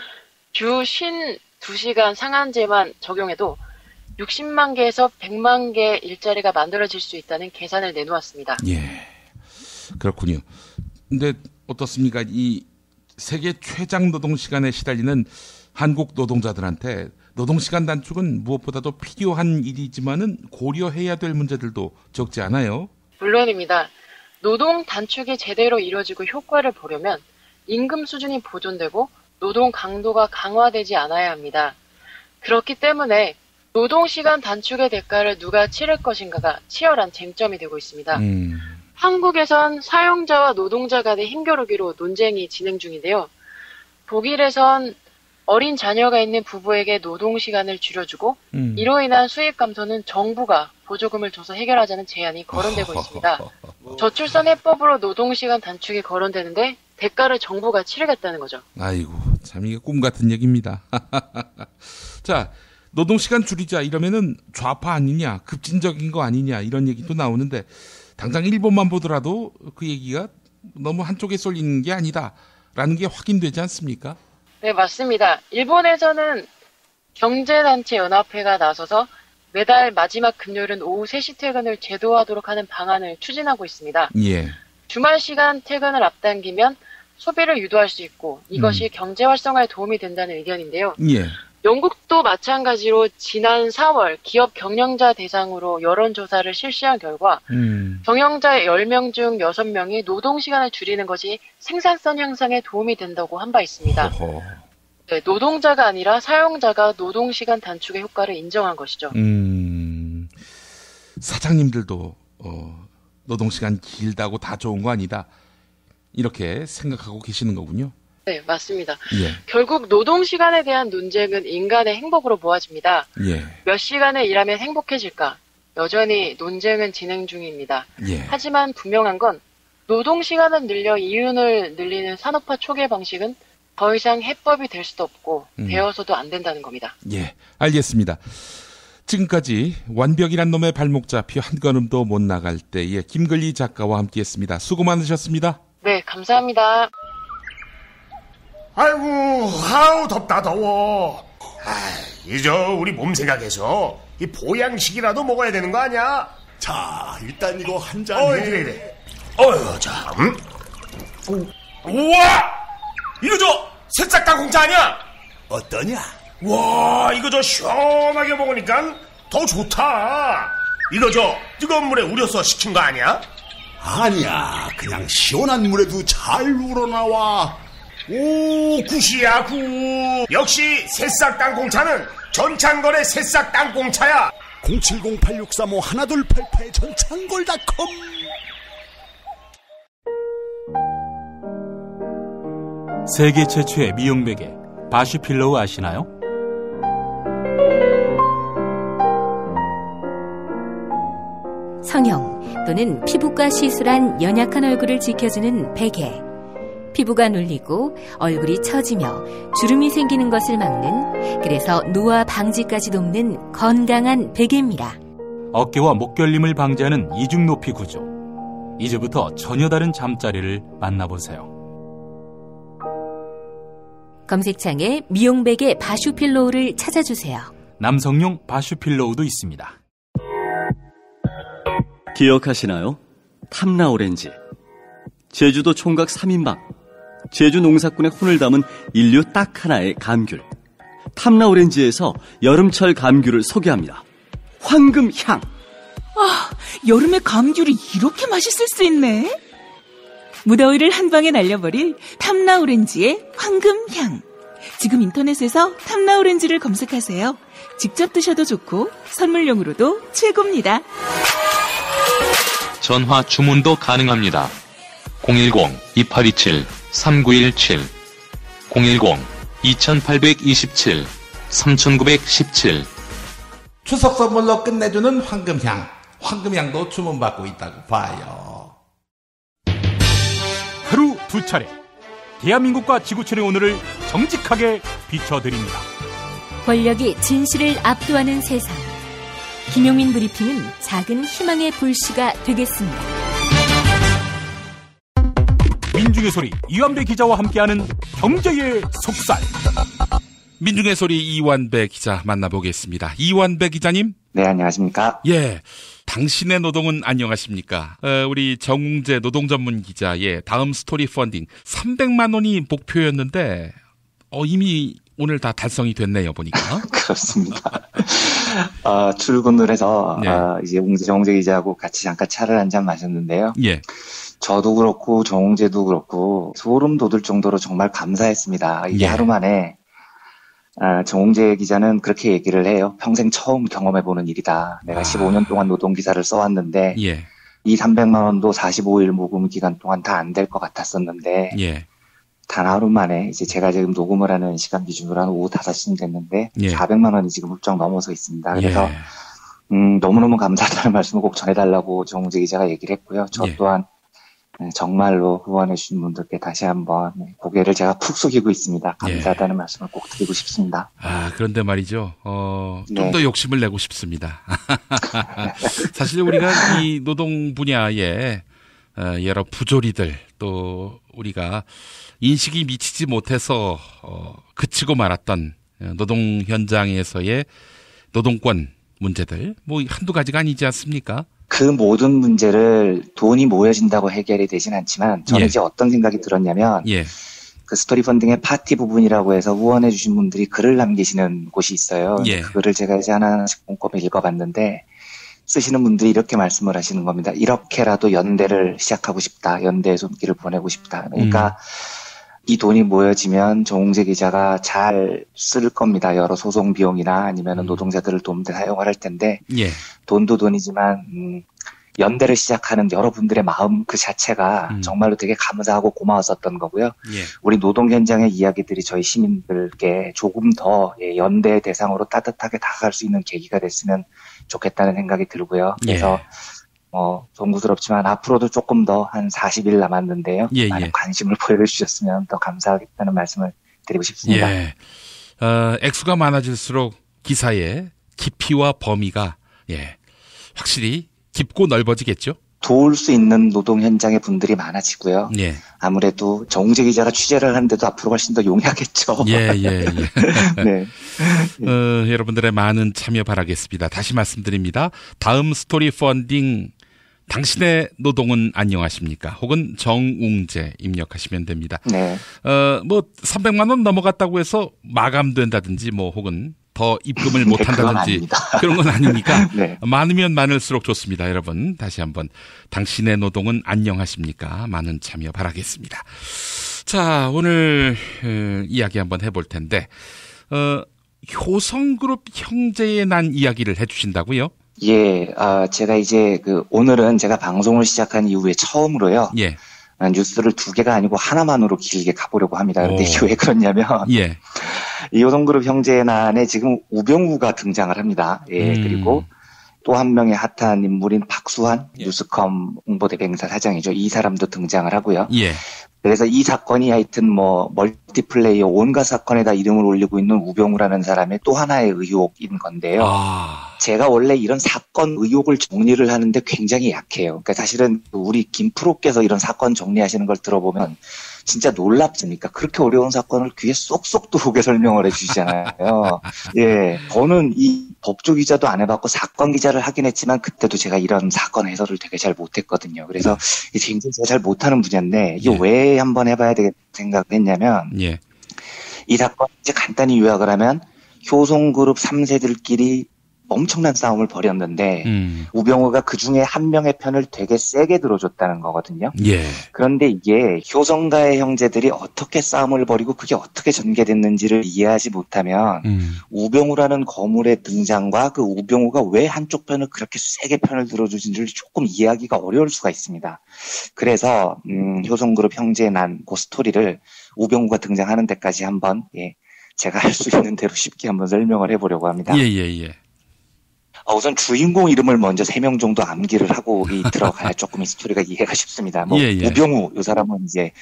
주 52시간 상한제만 적용해도 60만 개에서 100만 개 일자리가 만들어질 수 있다는 계산을 내놓았습니다. 예, 그렇군요. 근데 어떻습니까? 이 세계 최장 노동시간에 시달리는 한국 노동자들한테 노동시간 단축은 무엇보다도 필요한 일이지만은 고려해야 될 문제들도 적지 않아요? 물론입니다. 노동 단축이 제대로 이루어지고 효과를 보려면 임금 수준이 보존되고 노동 강도가 강화되지 않아야 합니다. 그렇기 때문에 노동시간 단축의 대가를 누가 치를 것인가가 치열한 쟁점이 되고 있습니다. 한국에선 사용자와 노동자 간의 힘겨루기로 논쟁이 진행 중인데요. 독일에선 어린 자녀가 있는 부부에게 노동시간을 줄여주고 이로 인한 수입 감소는 정부가 보조금을 줘서 해결하자는 제안이 거론되고 있습니다. 저출산 해법으로 노동시간 단축이 거론되는데 대가를 정부가 치르겠다는 거죠. 아이고, 참 이게 꿈 같은 얘기입니다. 자, 노동시간 줄이자 이러면은 좌파 아니냐, 급진적인 거 아니냐 이런 얘기도 나오는데 당장 일본만 보더라도 그 얘기가 너무 한쪽에 쏠리는 게 아니다라는 게 확인되지 않습니까? 네, 맞습니다. 일본에서는 경제단체 연합회가 나서서 매달 마지막 금요일은 오후 3시 퇴근을 제도화하도록 하는 방안을 추진하고 있습니다. 예. 주말 시간 퇴근을 앞당기면 소비를 유도할 수 있고 이것이 경제 활성화에 도움이 된다는 의견인데요. 예. 영국도 마찬가지로 지난 4월 기업 경영자 대상으로 여론조사를 실시한 결과 경영자 10명 중 6명이 노동시간을 줄이는 것이 생산성 향상에 도움이 된다고 한 바 있습니다. 네, 노동자가 아니라 사용자가 노동시간 단축의 효과를 인정한 것이죠. 사장님들도 노동시간 길다고 다 좋은 거 아니다 이렇게 생각하고 계시는 거군요. 네, 맞습니다. 예. 결국 노동시간에 대한 논쟁은 인간의 행복으로 보아집니다. 예. 몇 시간을 일하면 행복해질까? 여전히 논쟁은 진행 중입니다. 예. 하지만 분명한 건 노동시간을 늘려 이윤을 늘리는 산업화 초기 방식은 더 이상 해법이 될 수도 없고 되어서도 안 된다는 겁니다. 예, 알겠습니다. 지금까지 완벽이란 놈의 발목 잡혀 한 걸음도 못 나갈 때의 김글리 작가와 함께했습니다. 수고 많으셨습니다. 네, 감사합니다. 아이고, 아우 덥다 더워. 이제 우리 몸 생각해서 이 보양식이라도 먹어야 되는 거 아니야? 자, 일단 이거 한 잔에. 그래. 자, 우와, 이거 저 새싹당 공짜 아니야? 어떠냐? 와, 이거 저 시원하게 먹으니까 더 좋다. 이거 저 뜨거운 물에 우려서 식힌 거 아니야? 아니야, 그냥 시원한 물에도 잘 우러나와. 오, 굿이야, 굿. 역시 새싹 땅콩차는 전창걸의 새싹 땅콩차야. 070-8635-1288 전창걸닷컴. 세계 최초의 미용 베개 바슈필로우 아시나요? 성형 또는 피부과 시술한 연약한 얼굴을 지켜주는 베개. 피부가 눌리고 얼굴이 처지며 주름이 생기는 것을 막는, 그래서 노화 방지까지 돕는 건강한 베개입니다. 어깨와 목 결림을 방지하는 이중 높이 구조. 이제부터 전혀 다른 잠자리를 만나보세요. 검색창에 미용 베개 바슈필로우를 찾아주세요. 남성용 바슈필로우도 있습니다. 기억하시나요? 탐라오렌지. 제주도 총각 3인방. 제주 농사꾼의 혼을 담은 인류 딱 하나의 감귤. 탐라오렌지에서 여름철 감귤을 소개합니다. 황금향. 아, 여름에 감귤이 이렇게 맛있을 수 있네. 무더위를 한 방에 날려버릴 탐라오렌지의 황금향. 지금 인터넷에서 탐라오렌지를 검색하세요. 직접 드셔도 좋고 선물용으로도 최고입니다. 전화 주문도 가능합니다. 010-2827-3917 010-2827-3917 추석 선물로 끝내주는 황금향. 황금향도 주문받고 있다고 봐요. 하루 두 차례 대한민국과 지구촌의 오늘을 정직하게 비춰드립니다. 권력이 진실을 압도하는 세상. 김용민 브리핑은 작은 희망의 불씨가 되겠습니다. 민중의 소리 이완배 기자와 함께하는 경제의 속살. 민중의 소리 이완배 기자 만나보겠습니다. 이완배 기자님. 네, 안녕하십니까. 예, 당신의 노동은 안녕하십니까. 우리 정웅재 노동전문 기자의 다음 스토리 펀딩 300만 원이 목표였는데 이미 오늘 다 달성이 됐네요, 보니까. 그렇습니다. 출근을 해서 네. 이제 정웅재 기자하고 같이 잠깐 차를 한잔 마셨는데요. 예. 저도 그렇고 정웅재도 그렇고 소름 돋을 정도로 정말 감사했습니다. 이게 예. 하루 만에 정웅재 기자는 그렇게 얘기를 해요. 평생 처음 경험해보는 일이다. 내가 15년 동안 노동기사를 써왔는데 예. 이 300만 원도 45일 모금 기간 동안 다 안 될 것 같았었는데 예. 단 하루 만에 이제 제가 지금 녹음을 하는 시간 기준으로 한 오후 5시쯤 됐는데 예. 400만 원이 지금 훌쩍 넘어서 있습니다. 그래서 예. 너무너무 감사하다는 말씀을 꼭 전해달라고 정웅재 기자가 얘기를 했고요. 저 예. 또한 정말로 후원해 주신 분들께 다시 한번 고개를 제가 푹 숙이고 있습니다. 감사하다는 말씀을 꼭 드리고 싶습니다. 그런데 말이죠. 좀 네. 더 욕심을 내고 싶습니다. 사실 우리가 이 노동 분야에 여러 부조리들 또 우리가 인식이 미치지 못해서 그치고 말았던 노동 현장에서의 노동권 문제들 뭐 한두 가지가 아니지 않습니까? 그 모든 문제를 돈이 모여진다고 해결이 되진 않지만 저는 예. 이제 어떤 생각이 들었냐면 예. 그 스토리 펀딩의 파티 부분이라고 해서 후원해 주신 분들이 글을 남기시는 곳이 있어요. 예. 그 글을 제가 이제 하나씩 꼼꼼히 읽어봤는데 쓰시는 분들이 이렇게 말씀을 하시는 겁니다. 이렇게라도 연대를 시작하고 싶다. 연대의 손길을 보내고 싶다. 그러니까 이 돈이 모여지면 정웅재 기자가 잘 쓸 겁니다. 여러 소송 비용이나 아니면 노동자들을 돕는 데 사용을 할 텐데 예. 돈도 돈이지만 연대를 시작하는 여러분들의 마음 그 자체가 정말로 되게 감사하고 고마웠었던 거고요. 예. 우리 노동 현장의 이야기들이 저희 시민들께 조금 더 연대의 대상으로 따뜻하게 다가갈 수 있는 계기가 됐으면 좋겠다는 생각이 들고요. 그래서 송구스럽지만 앞으로도 조금 더 한 40일 남았는데요. 예, 많은 예. 관심을 보여주셨으면 더 감사하겠다는 말씀을 드리고 싶습니다. 예. 액수가 많아질수록 기사의 깊이와 범위가 확실히 깊고 넓어지겠죠? 도울 수 있는 노동 현장의 분들이 많아지고요. 예. 아무래도 정웅재 기자가 취재를 하는데도 앞으로 훨씬 더 용이하겠죠. 예. 네. 여러분들의 많은 참여 바라겠습니다. 다시 말씀드립니다. 다음 스토리 펀딩 당신의 노동은 안녕하십니까? 혹은 정웅재 입력하시면 됩니다. 네. 300만 원 넘어갔다고 해서 마감된다든지 혹은 더 입금을 못한다든지 그런 건 아니니까 네. 많으면 많을수록 좋습니다. 여러분 다시 한번 당신의 노동은 안녕하십니까? 많은 참여 바라겠습니다. 자, 오늘 이야기 한번 해볼 텐데 효성그룹 형제의 난 이야기를 해주신다고요? 예, 제가 이제 오늘은 제가 방송을 시작한 이후에 처음으로요. 예. 뉴스를 2개가 아니고 하나만으로 길게 가보려고 합니다. 그런데 이게 왜 그러냐면, 예. 이 효성그룹 형제의 난에 지금 우병우가 등장을 합니다. 예, 그리고 또 한 명의 핫한 인물인 박수환, 뉴스컴 홍보대행사 사장이죠. 이 사람도 등장을 하고요. 예. 그래서 이 사건이 하여튼 멀티플레이어 온갖 사건에다 이름을 올리고 있는 우병우라는 사람의 또 하나의 의혹인 건데요. 제가 원래 이런 사건 의혹을 정리를 하는데 굉장히 약해요. 그러니까 사실은 우리 김프로께서 이런 사건 정리하시는 걸 들어보면 진짜 놀랍습니까? 그렇게 어려운 사건을 귀에 쏙쏙 들어오게 설명을 해주시잖아요. 예, 저는 이 법조 기자도 안 해봤고 사건 기자를 하긴 했지만 그때도 제가 이런 사건 해설을 되게 잘 못했거든요. 그래서 굉장히 제가 잘 못하는 분야인데 이게 왜 한번 해봐야 되겠다 생각했냐면 이 사건 이제 간단히 요약을 하면 효성그룹 3세들끼리 엄청난 싸움을 벌였는데 우병우가 그 중에 한 명의 편을 되게 세게 들어줬다는 거거든요. 예. 그런데 이게 효성가의 형제들이 어떻게 싸움을 벌이고 그게 어떻게 전개됐는지를 이해하지 못하면 우병우라는 거물의 등장과 그 우병우가 왜 한쪽 편을 그렇게 세게 편을 들어주신지를 조금 이해하기가 어려울 수가 있습니다. 그래서 효성그룹 형제의 난 그 스토리를 우병우가 등장하는 데까지 한번 제가 할 수 있는 대로 쉽게 한번 설명을 해보려고 합니다. 예. 우선 주인공 이름을 먼저 3명 정도 암기를 하고 들어가야 조금 이 스토리가 이해가 쉽습니다. 우병우, 이 사람은 이제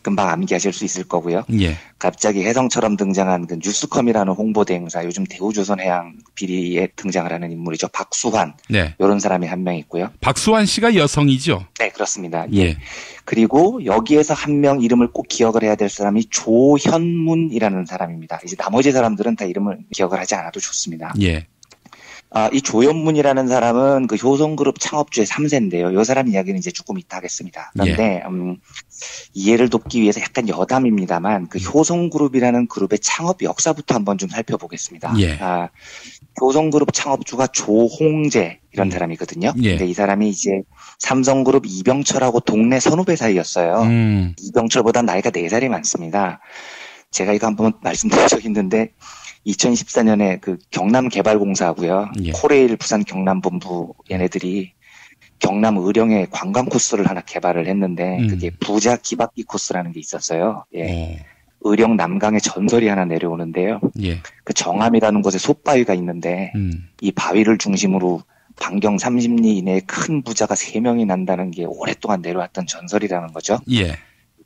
금방 암기하실 수 있을 거고요. 예. 갑자기 혜성처럼 등장한 그 뉴스컴이라는 홍보대행사, 요즘 대우조선해양 비리에 등장을 하는 인물이죠. 박수환. 네. 이런 사람이 한 명 있고요. 박수환 씨가 여성이죠? 네, 그렇습니다. 예. 그리고 여기에서 한 명 이름을 꼭 기억을 해야 될 사람이 조현문이라는 사람입니다. 이제 나머지 사람들은 다 이름을 기억을 하지 않아도 좋습니다. 예. 이 조현문이라는 사람은 그 효성그룹 창업주의 3세인데요. 이 사람 이야기는 이제 조금 이따 하겠습니다. 그런데, 이해를 돕기 위해서 약간 여담입니다만, 그 효성그룹이라는 그룹의 창업 역사부터 한번 좀 살펴보겠습니다. 예. 효성그룹 창업주가 조홍재, 이런 사람이거든요. 근데 이 사람이 이제 삼성그룹 이병철하고 동네 선후배 사이였어요. 이병철보다 나이가 4살이 많습니다. 제가 이거 한번 말씀드린 적이 있는데, 2014년에 그 경남개발공사하고요. 코레일 부산 경남본부 얘네들이 경남 의령에 관광 코스를 하나 개발을 했는데 그게 부자 기바퀴 코스라는 게 있었어요. 예. 의령 남강에 전설이 하나 내려오는데요. 그 정암이라는 곳에 솥바위가 있는데 이 바위를 중심으로 반경 30리 이내에 큰 부자가 3명이 난다는 게 오랫동안 내려왔던 전설이라는 거죠. 이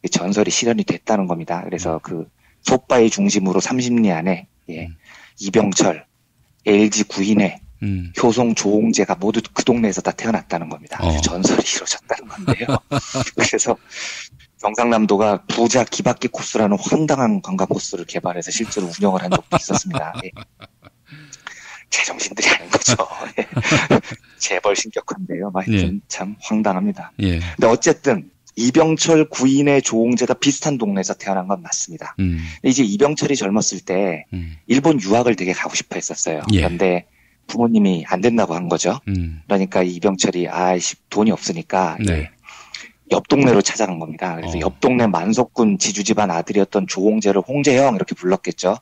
전설이 실현이 됐다는 겁니다. 그래서 그 솥바위 중심으로 30리 안에 이병철, LG 구인회, 효성 조홍재가 모두 그 동네에서 다 태어났다는 겁니다. 전설이 이루어졌다는 건데요. 그래서 경상남도가 부자 기바퀴 코스라는 황당한 관광 코스를 개발해서 실제로 운영을 한 적도 있었습니다. 제정신들이 아닌 거죠. 재벌 신격한데요. 참 황당합니다. 근데 어쨌든 이병철 구인의 조홍재가 비슷한 동네에서 태어난 건 맞습니다. 이제 이병철이 젊었을 때 일본 유학을 되게 가고 싶어 했었어요. 그런데 부모님이 안 된다고 한 거죠. 그러니까 이병철이 돈이 없으니까 옆 동네로 찾아간 겁니다. 그래서 옆 동네 만석군 지주집안 아들이었던 조홍재를 홍재형 이렇게 불렀겠죠.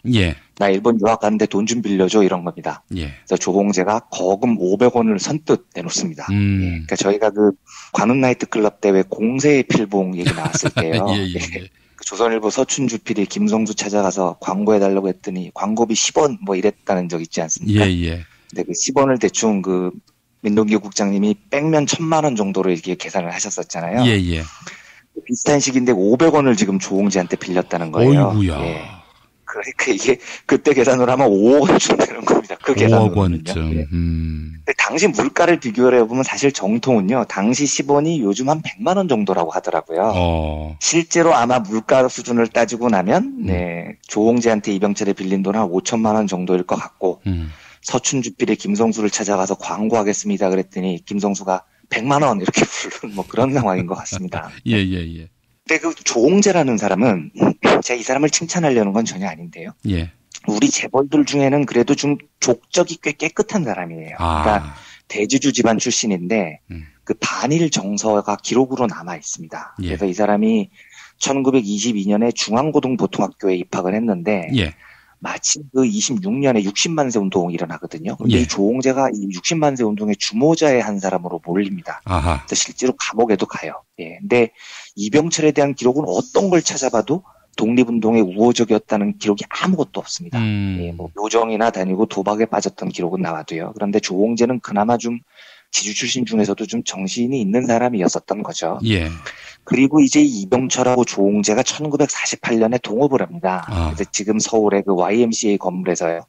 나 일본 유학 가는데 돈 좀 빌려줘 이런 겁니다. 그래서 조홍재가 거금 500원을 선뜻 내놓습니다. 그러니까 저희가 그 관훈 나이트클럽 대회 공세의 필봉 얘기 나왔을 때요. 그 조선일보 서춘주 PD 김성수 찾아가서 광고해달라고 했더니 광고비 10원 뭐 이랬다는 적 있지 않습니까? 근데 그 10원을 대충 그 민동기 국장님이 빼면 1,000만 원 정도로 이렇게 계산을 하셨었잖아요. 비슷한 시기인데 500원을 지금 조홍재한테 빌렸다는 거예요. 그러니까 이게 그때 계산으로 하면 5억 원쯤 되는 겁니다. 그 계산으로. 5억 원쯤. 근데 당시 물가를 비교를 해보면 사실 정통은요. 당시 10원이 요즘 한 100만 원 정도라고 하더라고요. 실제로 아마 물가 수준을 따지고 나면 조홍재한테 이병철에 빌린 돈 한 5천만 원 정도일 것 같고 서춘주필의 김성수를 찾아가서 광고하겠습니다. 그랬더니 김성수가 100만 원 이렇게 부르는 뭐 그런 상황인 것 같습니다. 근데 그 조홍재라는 사람은 제가 이 사람을 칭찬하려는 건 전혀 아닌데요. 우리 재벌들 중에는 그래도 좀 족적이 꽤 깨끗한 사람이에요. 그러니까 대주주 집안 출신인데 그 반일 정서가 기록으로 남아 있습니다. 예. 그래서 이 사람이 1922년에 중앙고등보통학교에 입학을 했는데 예. 마침 그 26년에 60만세 운동이 일어나거든요. 근데 예. 이 조홍재가 이 60만세 운동의 주모자의 한 사람으로 몰립니다. 아하. 그래서 실제로 감옥에도 가요. 예. 근데 이병철에 대한 기록은 어떤 걸 찾아봐도 독립운동에 우호적이었다는 기록이 아무것도 없습니다. 예, 뭐 묘정이나 다니고 도박에 빠졌던 기록은 나와도요. 그런데 조홍재는 그나마 좀 지주 출신 중에서도 좀 정신이 있는 사람이었었던 거죠. 예. 그리고 이제 이병철하고 조홍재가 1948년에 동업을 합니다. 그래서 지금 서울의 그 YMCA 건물에서요.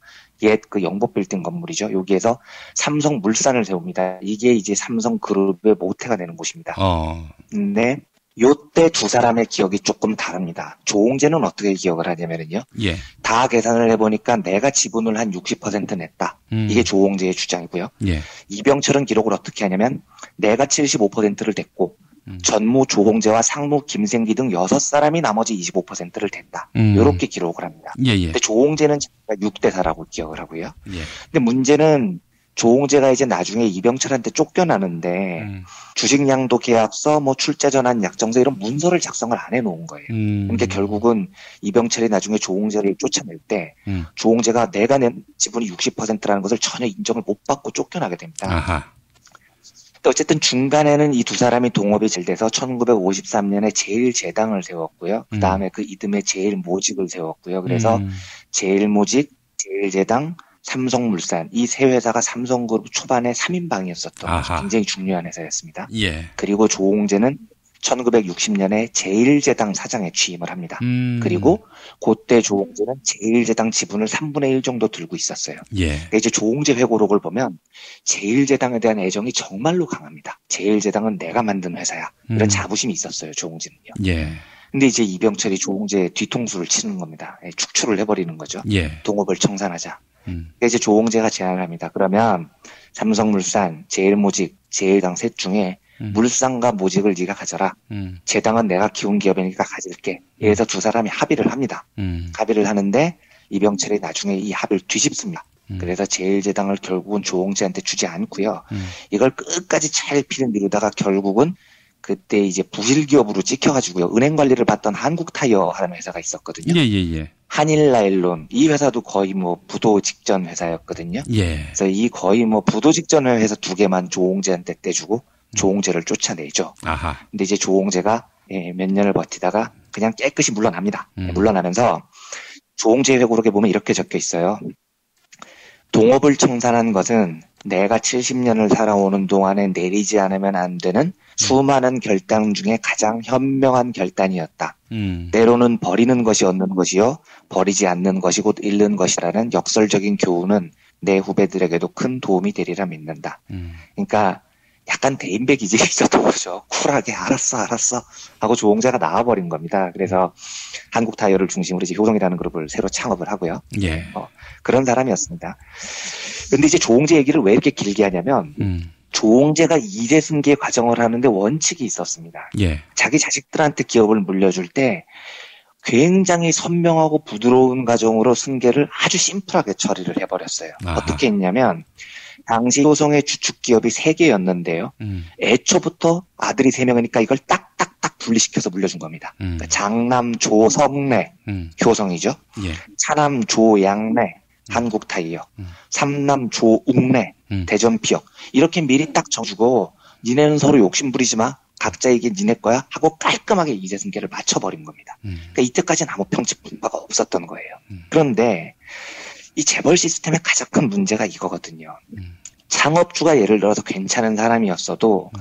옛 그 영법빌딩 건물이죠. 여기에서 삼성물산을 세웁니다. 이게 이제 삼성그룹의 모태가 되는 곳입니다. 근데 요때 두 사람의 기억이 조금 다릅니다. 조홍재는 어떻게 기억을 하냐면요. 예. 다 계산을 해보니까 내가 지분을 한 60% 냈다. 이게 조홍재의 주장이고요. 예. 이병철은 기록을 어떻게 하냐면 내가 75%를 냈고 전무 조홍재와 상무 김생기 등 6사람이 나머지 25%를 댔다. 이렇게 기록을 합니다. 예. 근데 조홍재는 6대4라고 기억을 하고요. 예. 근데 문제는 조홍재가 이제 나중에 이병철한테 쫓겨나는데 주식양도 계약서, 뭐 출자전환 약정서 이런 문서를 작성을 안 해놓은 거예요. 그러니까 결국은 이병철이 나중에 조홍재를 쫓아낼 때 조홍재가 내가 낸 지분이 60%라는 것을 전혀 인정을 못 받고 쫓겨나게 됩니다. 아하. 근데 어쨌든 중간에는 이 두 사람이 동업이 잘 돼서 1953년에 제일제당을 세웠고요. 그 다음에 그 이듬해 제일모직을 세웠고요. 그래서 제일모직, 제일제당, 삼성물산 이 세 회사가 삼성그룹 초반에 3인방이었었던 굉장히 중요한 회사였습니다. 예. 그리고 조홍재는 1960년에 제일제당 사장에 취임을 합니다. 그리고 그때 조홍재는 제일제당 지분을 3분의 1 정도 들고 있었어요. 예. 그러니까 이제 조홍재 회고록을 보면 제일제당에 대한 애정이 정말로 강합니다. 제일제당은 내가 만든 회사야. 이런 자부심이 있었어요. 조홍재는요. 예. 근데 이제 이병철이 조홍재의 뒤통수를 치는 겁니다. 축출을 해버리는 거죠. 예. 동업을 청산하자. 그러니까 이제 조홍재가 제안을 합니다. 그러면 삼성물산, 제일모직, 제일당 셋 중에 물산과 모직을 네가 가져라. 제당은 내가 키운 기업이니까 가질게. 이래서 두 사람이 합의를 합니다. 합의를 하는데 이병철이 나중에 이 합의를 뒤집습니다. 그래서 제일제당을 결국은 조홍재한테 주지 않고요. 이걸 끝까지 차일피일 미루다가 결국은 그때 이제 부실기업으로 찍혀가지고요. 은행 관리를 받던 한국타이어라는 회사가 있었거든요. 예. 한일나일론 이 회사도 거의 뭐 부도 직전 회사였거든요. 예. 그래서 이 거의 뭐 부도 직전 회사 두 개만 조홍재한테 떼주고 조홍재를 쫓아내죠. 아하. 근데 이제 조홍재가 몇 년을 버티다가 그냥 깨끗이 물러납니다. 물러나면서 조홍재 회고록에 보면 이렇게 적혀 있어요. 동업을 청산한 것은 내가 70년을 살아오는 동안에 내리지 않으면 안 되는 수많은 결단 중에 가장 현명한 결단이었다. 때로는 버리는 것이 얻는 것이요 버리지 않는 것이 곧 잃는 것이라는 역설적인 교훈은 내 후배들에게도 큰 도움이 되리라 믿는다. 그러니까 약간 대인배 기질이 있었던 거죠. 쿨하게 알았어 하고 조홍재가 나와버린 겁니다. 그래서 한국타이어를 중심으로 이제 효성이라는 그룹을 새로 창업을 하고요. 예. 그런 사람이었습니다. 근데 이제 조홍재 얘기를 왜 이렇게 길게 하냐면 조홍재가 이재 승계 과정을 하는데 원칙이 있었습니다. 예. 자기 자식들한테 기업을 물려줄 때 굉장히 선명하고 부드러운 과정으로 승계를 아주 심플하게 처리를 해버렸어요. 아하. 어떻게 했냐면 당시 효성의 주축기업이 3개였는데요. 애초부터 아들이 3명이니까 이걸 딱딱딱 분리시켜서 물려준 겁니다. 그러니까 장남 조성래 효성이죠. 예. 차남 조양래 한국타이어, 삼남 조웅래 대전피역 이렇게 미리 딱 정주고 니네는 서로 욕심부리지 마. 각자 이게 니네 거야 하고 깔끔하게 이재승계를 맞춰버린 겁니다. 그러니까 이때까지는 아무 평집 분파가 없었던 거예요. 그런데 이 재벌 시스템의 가장 큰 문제가 이거거든요. 창업주가 예를 들어서 괜찮은 사람이었어도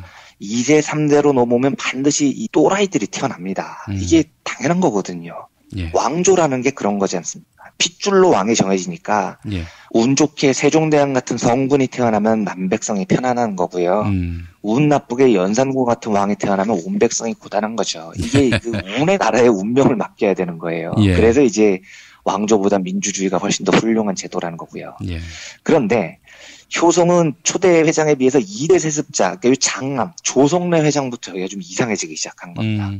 2세, 3세로 넘어오면 반드시 이 또라이들이 태어납니다. 이게 당연한 거거든요. 예. 왕조라는 게 그런 거지 않습니까? 핏줄로 왕이 정해지니까 예. 운 좋게 세종대왕 같은 성군이 태어나면 만백성이 편안한 거고요. 운 나쁘게 연산군 같은 왕이 태어나면 온 백성이 고단한 거죠. 이게 그 운의 나라의 운명을 맡겨야 되는 거예요. 예. 그래서 이제 왕조보다 민주주의가 훨씬 더 훌륭한 제도라는 거고요. 예. 그런데 효성은 초대 회장에 비해서 2대 세습자, 그러니까 장남, 조성래 회장부터 여기가 좀 이상해지기 시작한 겁니다.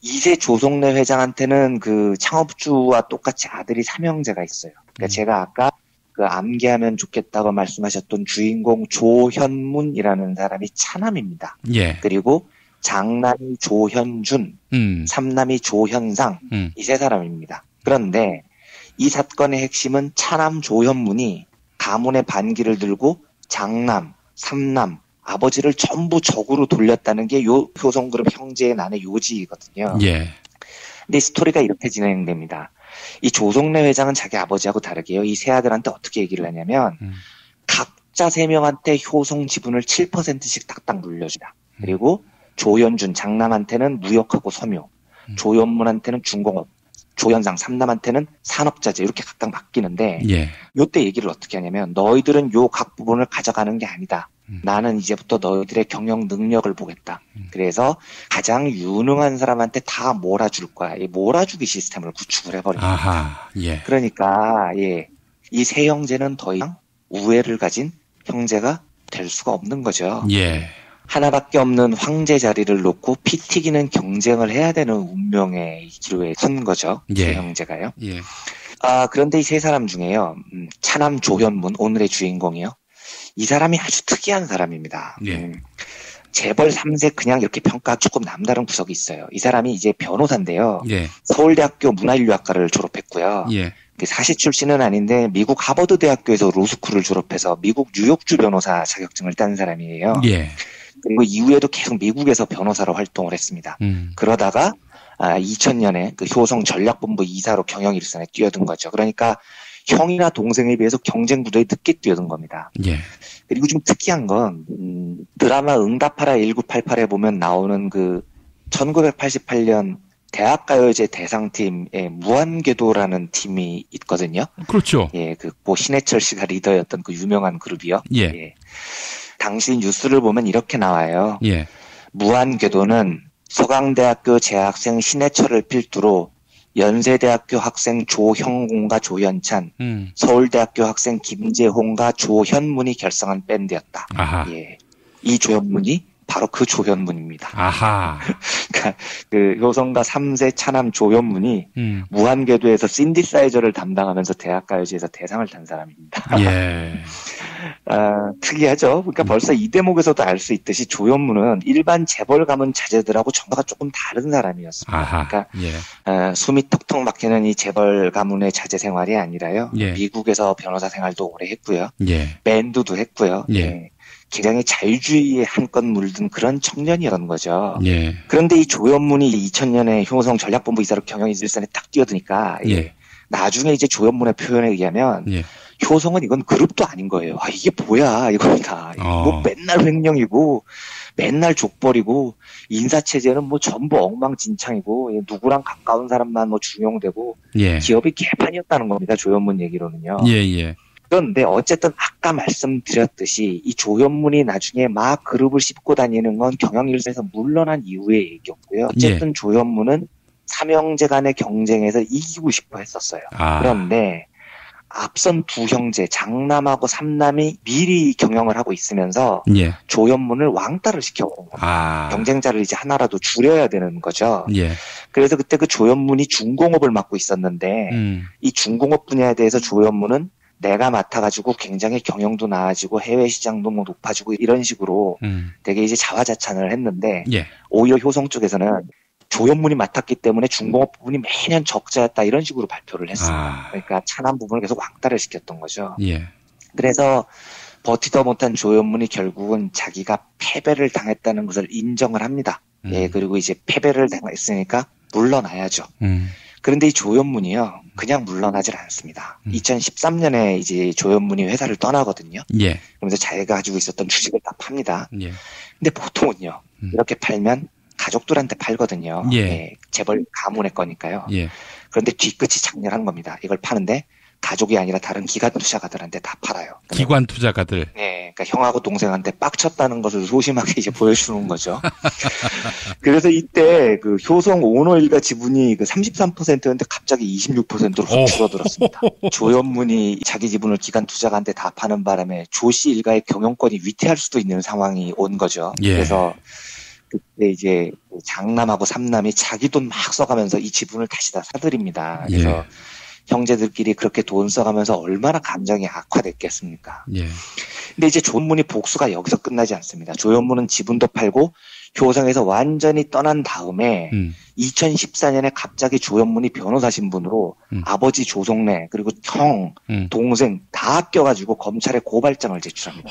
2세 조성래 회장한테는 그 창업주와 똑같이 아들이 3형제가 있어요. 그러니까 제가 아까 그 암기하면 좋겠다고 말씀하셨던 주인공 조현문이라는 사람이 차남입니다. 예. 그리고 장남이 조현준, 삼남이 조현상, 이 세 사람입니다. 그런데 이 사건의 핵심은 차남 조현문이 가문의 반기를 들고 장남, 삼남, 아버지를 전부 적으로 돌렸다는 게 요 효성그룹 형제의 난의 요지거든요. 예. 근데 이 스토리가 이렇게 진행됩니다. 이 조성래 회장은 자기 아버지하고 다르게요. 이 세 아들한테 어떻게 얘기를 하냐면 각자 3명한테 효성 지분을 7%씩 딱딱 물려주다. 그리고 조현준 장남한테는 무역하고 섬유, 조현문한테는 중공업, 조현상 삼남한테는 산업자재 이렇게 각각 맡기는데 예. 요때 얘기를 어떻게 하냐면 너희들은 요 각 부분을 가져가는 게 아니다. 나는 이제부터 너희들의 경영 능력을 보겠다. 그래서 가장 유능한 사람한테 다 몰아줄 거야. 이 몰아주기 시스템을 구축을 해버립니다. 아하, 예. 그러니까 이 세 형제는 더 이상 우애를 가진 형제가 될 수가 없는 거죠. 예. 하나밖에 없는 황제 자리를 놓고 피 튀기는 경쟁을 해야 되는 운명의 기로에 선 거죠. 예. 세 형제가요. 예. 그런데 이 세 사람 중에요. 차남 조현문, 오늘의 주인공이요. 이 사람이 아주 특이한 사람입니다. 예. 재벌 3세 그냥 이렇게 평가 조금 남다른 구석이 있어요. 이 사람이 이제 변호사인데요. 예. 서울대학교 문화인류학과를 졸업했고요. 예. 사시 출신은 아닌데 미국 하버드 대학교에서 로스쿨을 졸업해서 미국 뉴욕주 변호사 자격증을 딴 사람이에요. 예. 그리고 이후에도 계속 미국에서 변호사로 활동을 했습니다. 그러다가 2000년에 그 효성 전략본부 이사로 경영 일선에 뛰어든 거죠. 그러니까 형이나 동생에 비해서 경쟁 구도에 늦게 뛰어든 겁니다. 예. 그리고 좀 특이한 건 드라마 응답하라 1988에 보면 나오는 그 1988년 대학가요제 대상팀의 무한궤도라는 팀이 있거든요. 그렇죠. 예, 그 신해철 씨가 리더였던 그 유명한 그룹이요. 예. 예. 당시 뉴스를 보면 이렇게 나와요. 예. 무한궤도는 서강대학교 재학생 신해철을 필두로 연세대학교 학생 조형곤과 조현찬, 서울대학교 학생 김재홍과 조현문이 결성한 밴드였다. 아하. 예. 이 조현문이 바로 그 조현문입니다. 아하. 그러니까 그 효성가 3세 차남 조현문이 무한궤도에서 신디사이저를 담당하면서 대학가요제에서 대상을 탄 사람입니다. 예. 특이하죠. 그러니까 벌써 이 대목에서도 알 수 있듯이 조현문은 일반 재벌 가문 자제들하고 정도가 조금 다른 사람이었습니다. 아하. 그러니까 예. 숨이 턱턱 막히는 이 재벌 가문의 자제 생활이 아니라요. 예. 미국에서 변호사 생활도 오래 했고요. 예. 밴드도 했고요. 예. 예. 굉장히 자유주의에 한껏 물든 그런 청년이었던 거죠. 예. 그런데 이 조현문이 2000년에 효성 전략본부 이사로 경영일선에 딱 뛰어드니까 예. 나중에 이제 조현문의 표현에 의하면 예. 효성은 이건 그룹도 아닌 거예요. 이게 뭐야 이겁니다. 뭐 맨날 횡령이고 맨날 족벌이고 인사체제는 뭐 전부 엉망진창이고 누구랑 가까운 사람만 뭐 중용되고 예. 기업이 개판이었다는 겁니다. 조현문 얘기로는요. 예. 그런데 어쨌든 아까 말씀드렸듯이 이 조현문이 나중에 막 그룹을 씹고 다니는 건 경영일선에서 물러난 이후의 얘기였고요. 어쨌든 조현문은 삼형제 간의 경쟁에서 이기고 싶어 했었어요. 그런데 앞선 두 형제 장남하고 삼남이 미리 경영을 하고 있으면서 예. 조현문을 왕따를 시켜온 겁니다. 경쟁자를 이제 하나라도 줄여야 되는 거죠. 예. 그래서 그때 그 조현문이 중공업을 맡고 있었는데 이 중공업 분야에 대해서 조현문은 내가 맡아가지고 굉장히 경영도 나아지고 해외 시장도 뭐 높아지고 이런 식으로 되게 이제 자화자찬을 했는데 예. 오히려 효성 쪽에서는 조현문이 맡았기 때문에 중공업 부분이 매년 적자였다 이런 식으로 발표를 했습니다. 그러니까 차남 부분을 계속 왕따를 시켰던 거죠. 예. 그래서 버티다 못한 조현문이 결국은 자기가 패배를 당했다는 것을 인정을 합니다. 예, 그리고 이제 패배를 당했으니까 물러나야죠. 그런데 이 조현문이요, 그냥 물러나질 않습니다. 2013년에 이제 조현문이 회사를 떠나거든요. 예. 그러면서 자기가 가지고 있었던 주식을 다 팝니다. 예. 근데 보통은요, 이렇게 팔면 가족들한테 팔거든요. 예. 예, 재벌 가문의 거니까요. 예. 그런데 뒤끝이 장렬한 겁니다. 이걸 파는데 가족이 아니라 다른 기관 투자가들한테 다 팔아요. 기관 투자가들. 네, 그러니까 형하고 동생한테 빡쳤다는 것을 소심하게 이제 보여주는 거죠. 그래서 이때 그 효성 오너 일가 지분이 그 33%였는데 갑자기 26%로 확 줄어들었습니다. 조현문이 자기 지분을 기관 투자가한테 다 파는 바람에 조 씨 일가의 경영권이 위태할 수도 있는 상황이 온 거죠. 예. 그래서 그때 이제 장남하고 삼남이 자기 돈 막 써가면서 이 지분을 다시 다 사들입니다. 그래서 예. 형제들끼리 그렇게 돈 써가면서 얼마나 감정이 악화됐겠습니까? 예. 근데 이제 조연문이 복수가 여기서 끝나지 않습니다. 조연문은 지분도 팔고 효성에서 완전히 떠난 다음에 2014년에 갑자기 조연문이 변호사 신분으로 아버지 조성래 그리고 형, 동생 다 껴가지고 검찰에 고발장을 제출합니다.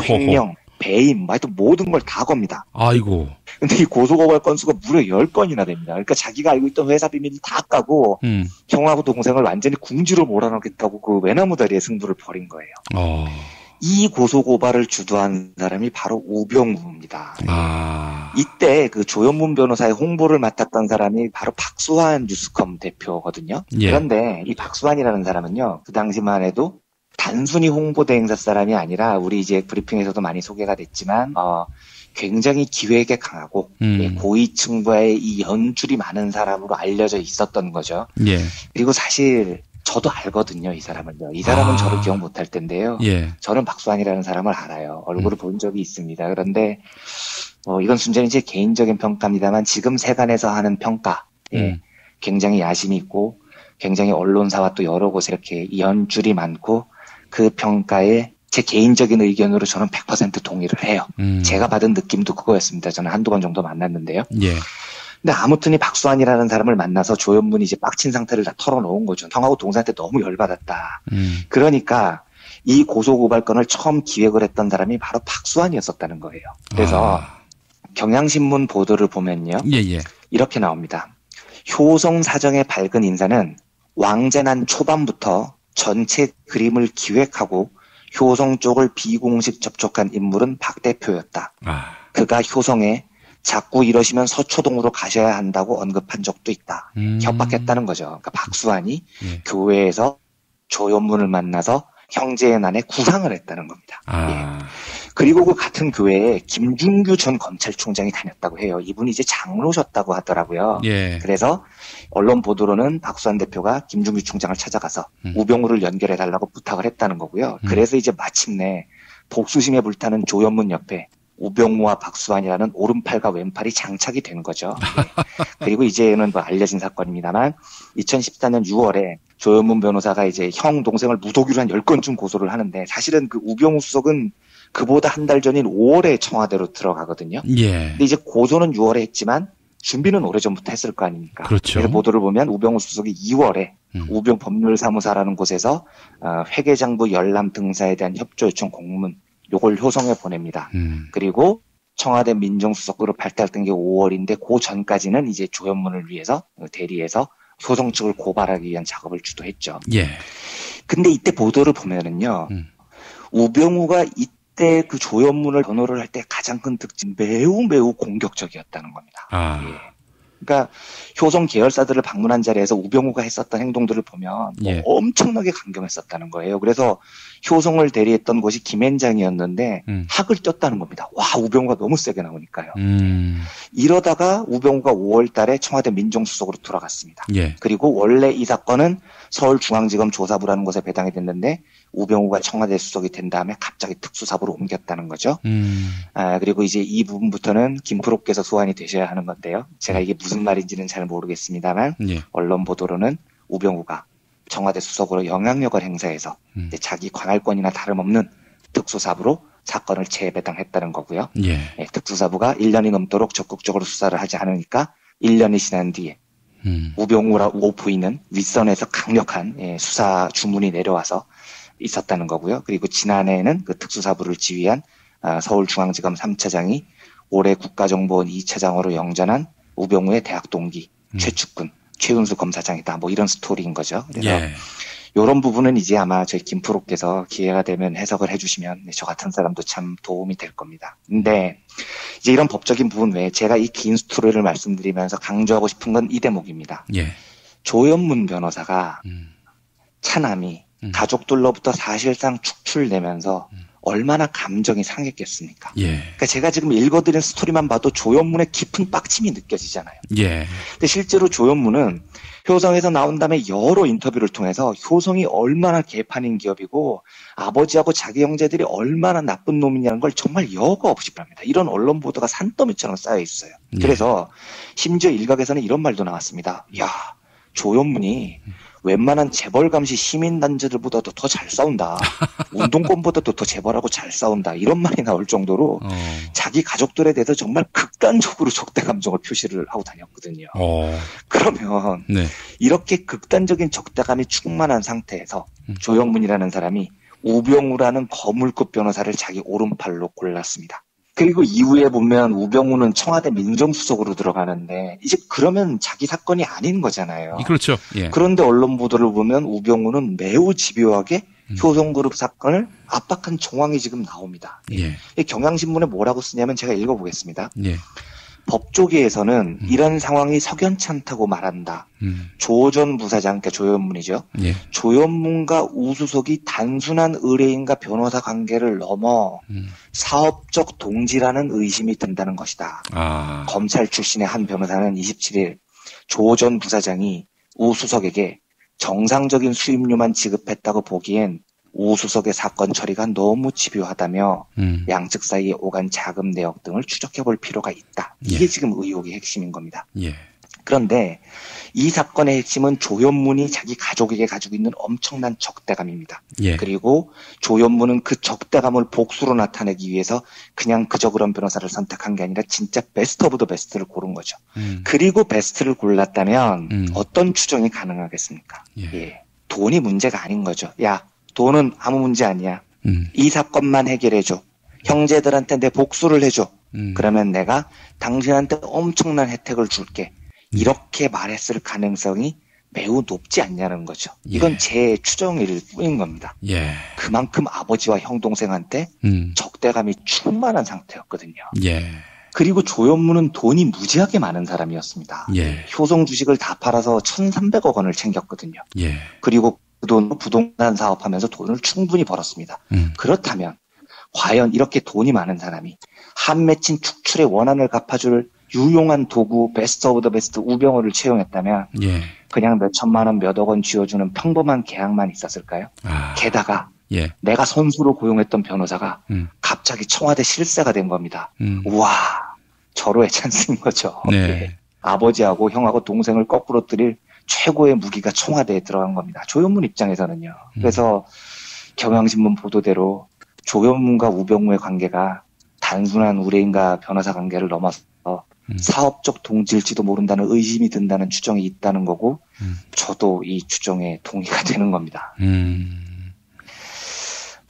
횡령, 배임, 하여튼 모든 걸 다 겁니다. 아이고. 근데 이 고소고발 건수가 무려 10건이나 됩니다. 그러니까 자기가 알고 있던 회사 비밀을 다 까고 형하고 동생을 완전히 궁지로 몰아넣겠다고 그 외나무다리의 승부를 벌인 거예요. 이 고소고발을 주도한 사람이 바로 우병우입니다. 이때 그 조연문 변호사의 홍보를 맡았던 사람이 바로 박수환 뉴스컴 대표거든요. 예. 그런데 이 박수환이라는 사람은요, 그 당시만 해도 단순히 홍보대행사 사람이 아니라 우리 이제 브리핑에서도 많이 소개가 됐지만 굉장히 기획에 강하고 고위층과의 이 연줄이 많은 사람으로 알려져 있었던 거죠. 예. 그리고 사실 저도 알거든요, 이 사람은요. 이 사람은 저를 기억 못할 텐데요. 예. 저는 박수환이라는 사람을 알아요. 얼굴을 본 적이 있습니다. 그런데 이건 순전히 제 개인적인 평가입니다만 지금 세간에서 하는 평가에 굉장히 야심이 있고 굉장히 언론사와 또 여러 곳에 이렇게 연줄이 많고 그 평가에 제 개인적인 의견으로 저는 100% 동의를 해요. 제가 받은 느낌도 그거였습니다. 저는 한두 번 정도 만났는데요. 예. 근데 아무튼 이 박수환이라는 사람을 만나서 조연문이 이제 빡친 상태를 다 털어놓은 거죠. 형하고 동생한테 너무 열받았다. 그러니까 이 고소고발건을 처음 기획을 했던 사람이 바로 박수환이었었다는 거예요. 그래서 경향신문 보도를 보면요. 예. 이렇게 나옵니다. 효성 사정의 밝은 인사는 왕제난 초반부터 전체 그림을 기획하고 효성 쪽을 비공식 접촉한 인물은 박 대표였다. 그가 효성에 자꾸 이러시면 서초동으로 가셔야 한다고 언급한 적도 있다. 협박했다는 거죠. 그러니까 박수환이 교회에서 조연문을 만나서 형제의 난에 구상을 했다는 겁니다. 예. 그리고 그 같은 교회에 김준규 전 검찰총장이 다녔다고 해요. 이분이 이제 장로셨다고 하더라고요. 예. 그래서 언론 보도로는 박수환 대표가 김준규 총장을 찾아가서 우병우를 연결해달라고 부탁을 했다는 거고요. 그래서 이제 마침내 복수심에 불타는 조연문 옆에 우병우와 박수환이라는 오른팔과 왼팔이 장착이 된 거죠. 예. 그리고 이제는 뭐 알려진 사건입니다만 2014년 6월에 조연문 변호사가 이제 형 동생을 무도기로 한 10건쯤 고소를 하는데 사실은 그 우병우 수석은 그보다 한 달 전인 5월에 청와대로 들어가거든요. 예. 근데 이제 고소는 6월에 했지만 준비는 오래전부터 했을 거 아닙니까? 그렇죠. 그래서 보도를 보면 우병우 수석이 2월에 우병 법률사무사라는 곳에서 회계장부 열람 등사에 대한 협조 요청 공문 요걸 효성에 보냅니다. 그리고 청와대 민정수석으로 발탁된 게 5월인데 그 전까지는 이제 조연문을 위해서 대리해서 효성 측을 고발하기 위한 작업을 주도했죠. 예. 근데 이때 보도를 보면은요, 우병우가 이때 그 조연문을 변호를 할 때 가장 큰 특징 매우 공격적이었다는 겁니다. 예. 그러니까 효성 계열사들을 방문한 자리에서 우병우가 했었던 행동들을 보면 예. 엄청나게 강경했었다는 거예요. 그래서 효성을 대리했던 곳이 김앤장이었는데 학을 떴다는 겁니다. 와, 우병우가 너무 세게 나오니까요. 이러다가 우병우가 5월 달에 청와대 민정수석으로 돌아갔습니다. 예. 그리고 원래 이 사건은 서울중앙지검 조사부라는 곳에 배당이 됐는데 우병우가 청와대 수석이 된 다음에 갑자기 특수사부로 옮겼다는 거죠. 그리고 이제 이 부분부터는 김프로께서 소환이 되셔야 하는 건데요. 제가 이게 무슨 말인지는 잘 모르겠습니다만 예. 언론 보도로는 우병우가 청와대 수석으로 영향력을 행사해서 이제 자기 관할권이나 다름없는 특수사부로 사건을 재배당했다는 거고요. 예. 네, 특수사부가 1년이 넘도록 적극적으로 수사를 하지 않으니까 1년이 지난 뒤에 우병우라고 부인은 윗선에서 강력한 수사 주문이 내려와서 있었다는 거고요. 그리고 지난해에는 그 특수사부를 지휘한 서울중앙지검 3차장이 올해 국가정보원 2차장으로 영전한 우병우의 대학 동기 최측근 최은수 검사장이다. 뭐 이런 스토리인 거죠. 그래서 예. 이런 부분은 이제 아마 저희 김프로께서 기회가 되면 해석을 해주시면 저 같은 사람도 참 도움이 될 겁니다. 근데 이제 이런 법적인 부분 외에 제가 이 긴 스토리를 말씀드리면서 강조하고 싶은 건 이 대목입니다. 예. 조연문 변호사가 차남이 가족들로부터 사실상 축출되면서 얼마나 감정이 상했겠습니까? 예. 그러니까 제가 지금 읽어드린 스토리만 봐도 조현문의 깊은 빡침이 느껴지잖아요. 예. 근데 실제로 조현문은 효성에서 나온 다음에 여러 인터뷰를 통해서 효성이 얼마나 개판인 기업이고 아버지하고 자기 형제들이 얼마나 나쁜 놈이냐는 걸 정말 여과 없이 말합니다. 이런 언론 보도가 산더미처럼 쌓여 있어요. 예. 그래서 심지어 일각에서는 이런 말도 나왔습니다. 야, 조현문이 웬만한 재벌감시 시민단체들보다도 더 잘 싸운다. 운동권보다도 더 재벌하고 잘 싸운다. 이런 말이 나올 정도로 자기 가족들에 대해서 정말 극단적으로 적대 감정을 표시를 하고 다녔거든요. 그러면 네. 이렇게 극단적인 적대감이 충만한 상태에서 조현문이라는 사람이 우병우라는 거물급 변호사를 자기 오른팔로 골랐습니다. 그리고 이후에 보면 우병우는 청와대 민정수석으로 들어가는데 이제 그러면 자기 사건이 아닌 거잖아요. 그렇죠. 예. 그런데 언론 보도를 보면 우병우는 매우 집요하게 효성그룹 사건을 압박한 정황이 지금 나옵니다. 예. 경향신문에 뭐라고 쓰냐면 제가 읽어보겠습니다. 예. 법조계에서는 이런 상황이 석연치 않다고 말한다. 조 전 부사장, 그러니까 조현문이죠. 예. 조현문과 우수석이 단순한 의뢰인과 변호사 관계를 넘어 사업적 동지라는 의심이 든다는 것이다. 검찰 출신의 한 변호사는 27일 조 전 부사장이 우수석에게 정상적인 수임료만 지급했다고 보기엔 우수석의 사건 처리가 너무 집요하다며 양측 사이에 오간 자금 내역 등을 추적해볼 필요가 있다. 이게 지금 의혹의 핵심인 겁니다. 예. 그런데 이 사건의 핵심은 조현문이 자기 가족에게 가지고 있는 엄청난 적대감입니다. 예. 그리고 조현문은 그 적대감을 복수로 나타내기 위해서 그냥 그저 그런 변호사를 선택한 게 아니라 진짜 베스트 오브 더 베스트를 고른 거죠. 그리고 베스트를 골랐다면 어떤 추정이 가능하겠습니까? 예. 돈이 문제가 아닌 거죠. 야, 돈은 아무 문제 아니야. 이 사건만 해결해줘. 형제들한테 내 복수를 해줘. 그러면 내가 당신한테 엄청난 혜택을 줄게. 이렇게 말했을 가능성이 매우 높지 않냐는 거죠. 이건 제 추정일 뿐인 겁니다. 예. 그만큼 아버지와 형 동생한테 적대감이 충만한 상태였거든요. 예. 그리고 조현문은 돈이 무지하게 많은 사람이었습니다. 예. 효성 주식을 다 팔아서 1,300억 원을 챙겼거든요. 예. 그리고 그 돈으로 부동산 사업하면서 돈을 충분히 벌었습니다. 그렇다면 과연 이렇게 돈이 많은 사람이 한 맺힌 축출의 원한을 갚아줄 유용한 도구 베스트 오브 더 베스트 우병우를 채용했다면 예. 그냥 몇 천만 원 몇 억 원 쥐어주는 평범한 계약만 있었을까요? 게다가 예. 내가 선수로 고용했던 변호사가 갑자기 청와대 실세가 된 겁니다. 우와, 절호의 찬스인 거죠. 네. 예. 아버지하고 형하고 동생을 거꾸로 때릴 최고의 무기가 청와대에 들어간 겁니다. 조현문 입장에서는요. 그래서 경향신문 보도대로 조현문과 우병우의 관계가 단순한 의뢰인과 변호사 관계를 넘어서 사업적 동지일지도 모른다는 의심이 든다는 추정이 있다는 거고 저도 이 추정에 동의가 되는 겁니다.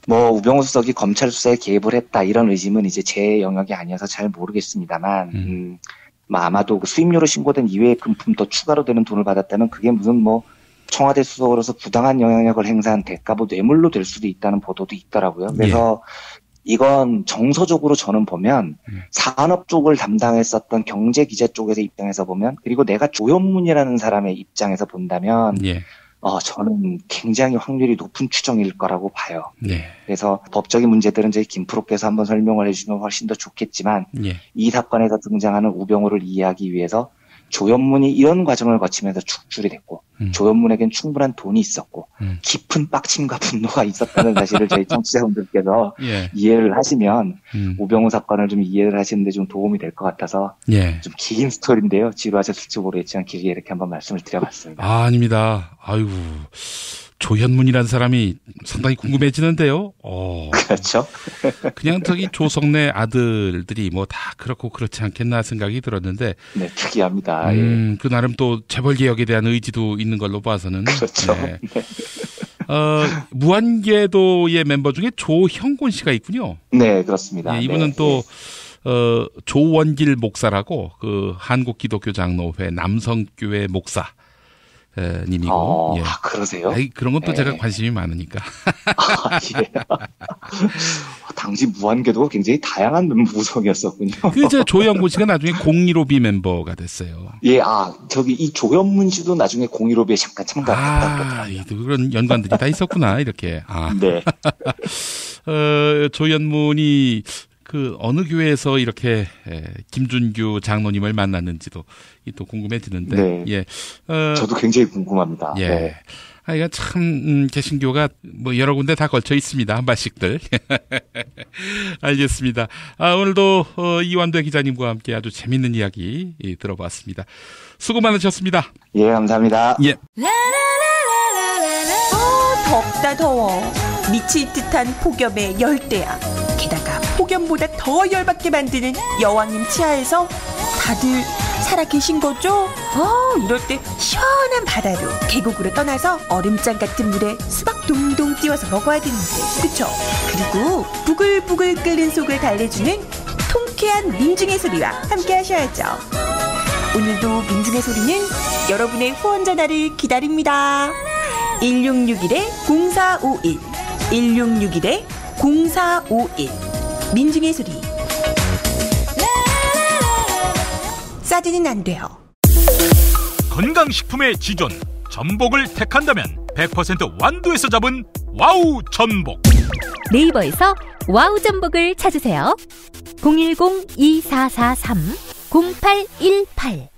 뭐 우병우 수석이 검찰 수사에 개입을 했다 이런 의심은 이제 제 영역이 아니어서 잘 모르겠습니다만 아마도 그 수임료로 신고된 이외의 금품 더 추가로 되는 돈을 받았다면 그게 무슨 뭐 청와대 수석으로서 부당한 영향력을 행사한 대가보 뇌물로 될 수도 있다는 보도도 있더라고요. 그래서 이건 정서적으로 저는 보면 산업 쪽을 담당했었던 경제 기자 쪽에서 입장에서 보면 그리고 내가 조현문이라는 사람의 입장에서 본다면 저는 굉장히 확률이 높은 추정일 거라고 봐요. 그래서 법적인 문제들은 저희 김프로께서 한번 설명을 해주시면 훨씬 더 좋겠지만 이 사건에서 등장하는 우병우를 이해하기 위해서 조현문이 이런 과정을 거치면서 축출이 됐고 조현문에겐 충분한 돈이 있었고 깊은 빡침과 분노가 있었다는 사실을 저희 청취자분들께서 이해를 하시면 우병우 사건을 좀 이해를 하시는데 좀 도움이 될 것 같아서 좀 긴 스토리인데요. 지루하셨을지 모르겠지만 길게 이렇게 한번 말씀을 드려봤습니다. 아닙니다. 아이고. 조현문이라는 사람이 상당히 궁금해지는데요. 그렇죠. 그냥 저기 조성래 아들들이 뭐 다 그렇고 그렇지 않겠나 생각이 들었는데. 네, 특이합니다. 그 나름 또 재벌 개혁에 대한 의지도 있는 걸로 봐서는. 그렇죠. 네. 무한궤도의 멤버 중에 조형곤 씨가 있군요. 네, 그렇습니다. 이분은 또 조원길 목사라고 그 한국기독교 장로회 남성교회 목사. 님이고. 예. 그러세요? 그런 것도 네. 제가 관심이 많으니까. 예. 당시 무한궤도가 굉장히 다양한 구성이었었군요. 이제 조영구 씨가 나중에 015B 멤버가 됐어요. 예, 저기 이 조현문 씨도 나중에 015B에 잠깐 참가했다고. 그런 연관들이 다 있었구나, 이렇게. 네. 조현문이 어느 교회에서 이렇게 김준규 장로님을 만났는지도 또 궁금해지는데. 네. 예. 저도 굉장히 궁금합니다. 예. 네. 이거 참 개신교가 여러 군데 다 걸쳐 있습니다. 한 발씩들. 알겠습니다. 오늘도 이완배 기자님과 함께 아주 재밌는 이야기 들어봤습니다. 수고 많으셨습니다. 예, 감사합니다. 예. 덥다 더워. 미칠 듯한 폭염에 열대야. 게다가 폭염보다 더 열받게 만드는 여왕님 치하에서 다들 살아계신 거죠? 이럴 때 시원한 바다로 계곡으로 떠나서 얼음장 같은 물에 수박 동동 띄워서 먹어야 되는데, 그쵸? 그리고 부글부글 끓는 속을 달래주는 통쾌한 민중의 소리와 함께 하셔야죠. 오늘도 민중의 소리는 여러분의 후원 전화를 기다립니다. 1661-0451 1661-0451 민중의 소리. 싸지는 안 돼요. 건강식품의 지존 전복을 택한다면 100% 완도에서 잡은 와우 전복. 네이버에서 와우 전복을 찾으세요. 010-2443-0818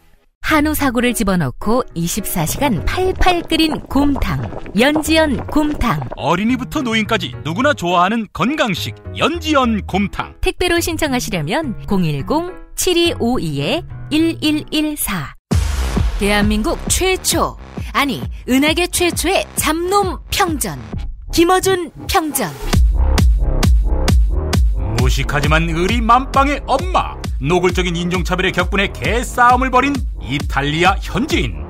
한우 사고를 집어넣고 24시간 팔팔 끓인 곰탕, 연지연 곰탕. 어린이부터 노인까지 누구나 좋아하는 건강식 연지연 곰탕. 택배로 신청하시려면 010-7252-1114. 대한민국 최초, 아니 은하계 최초의 잡놈 평전, 김어준 평전. 무식하지만 의리 만빵의 엄마, 노골적인 인종차별의 격분에 개싸움을 벌인 이탈리아 현지인,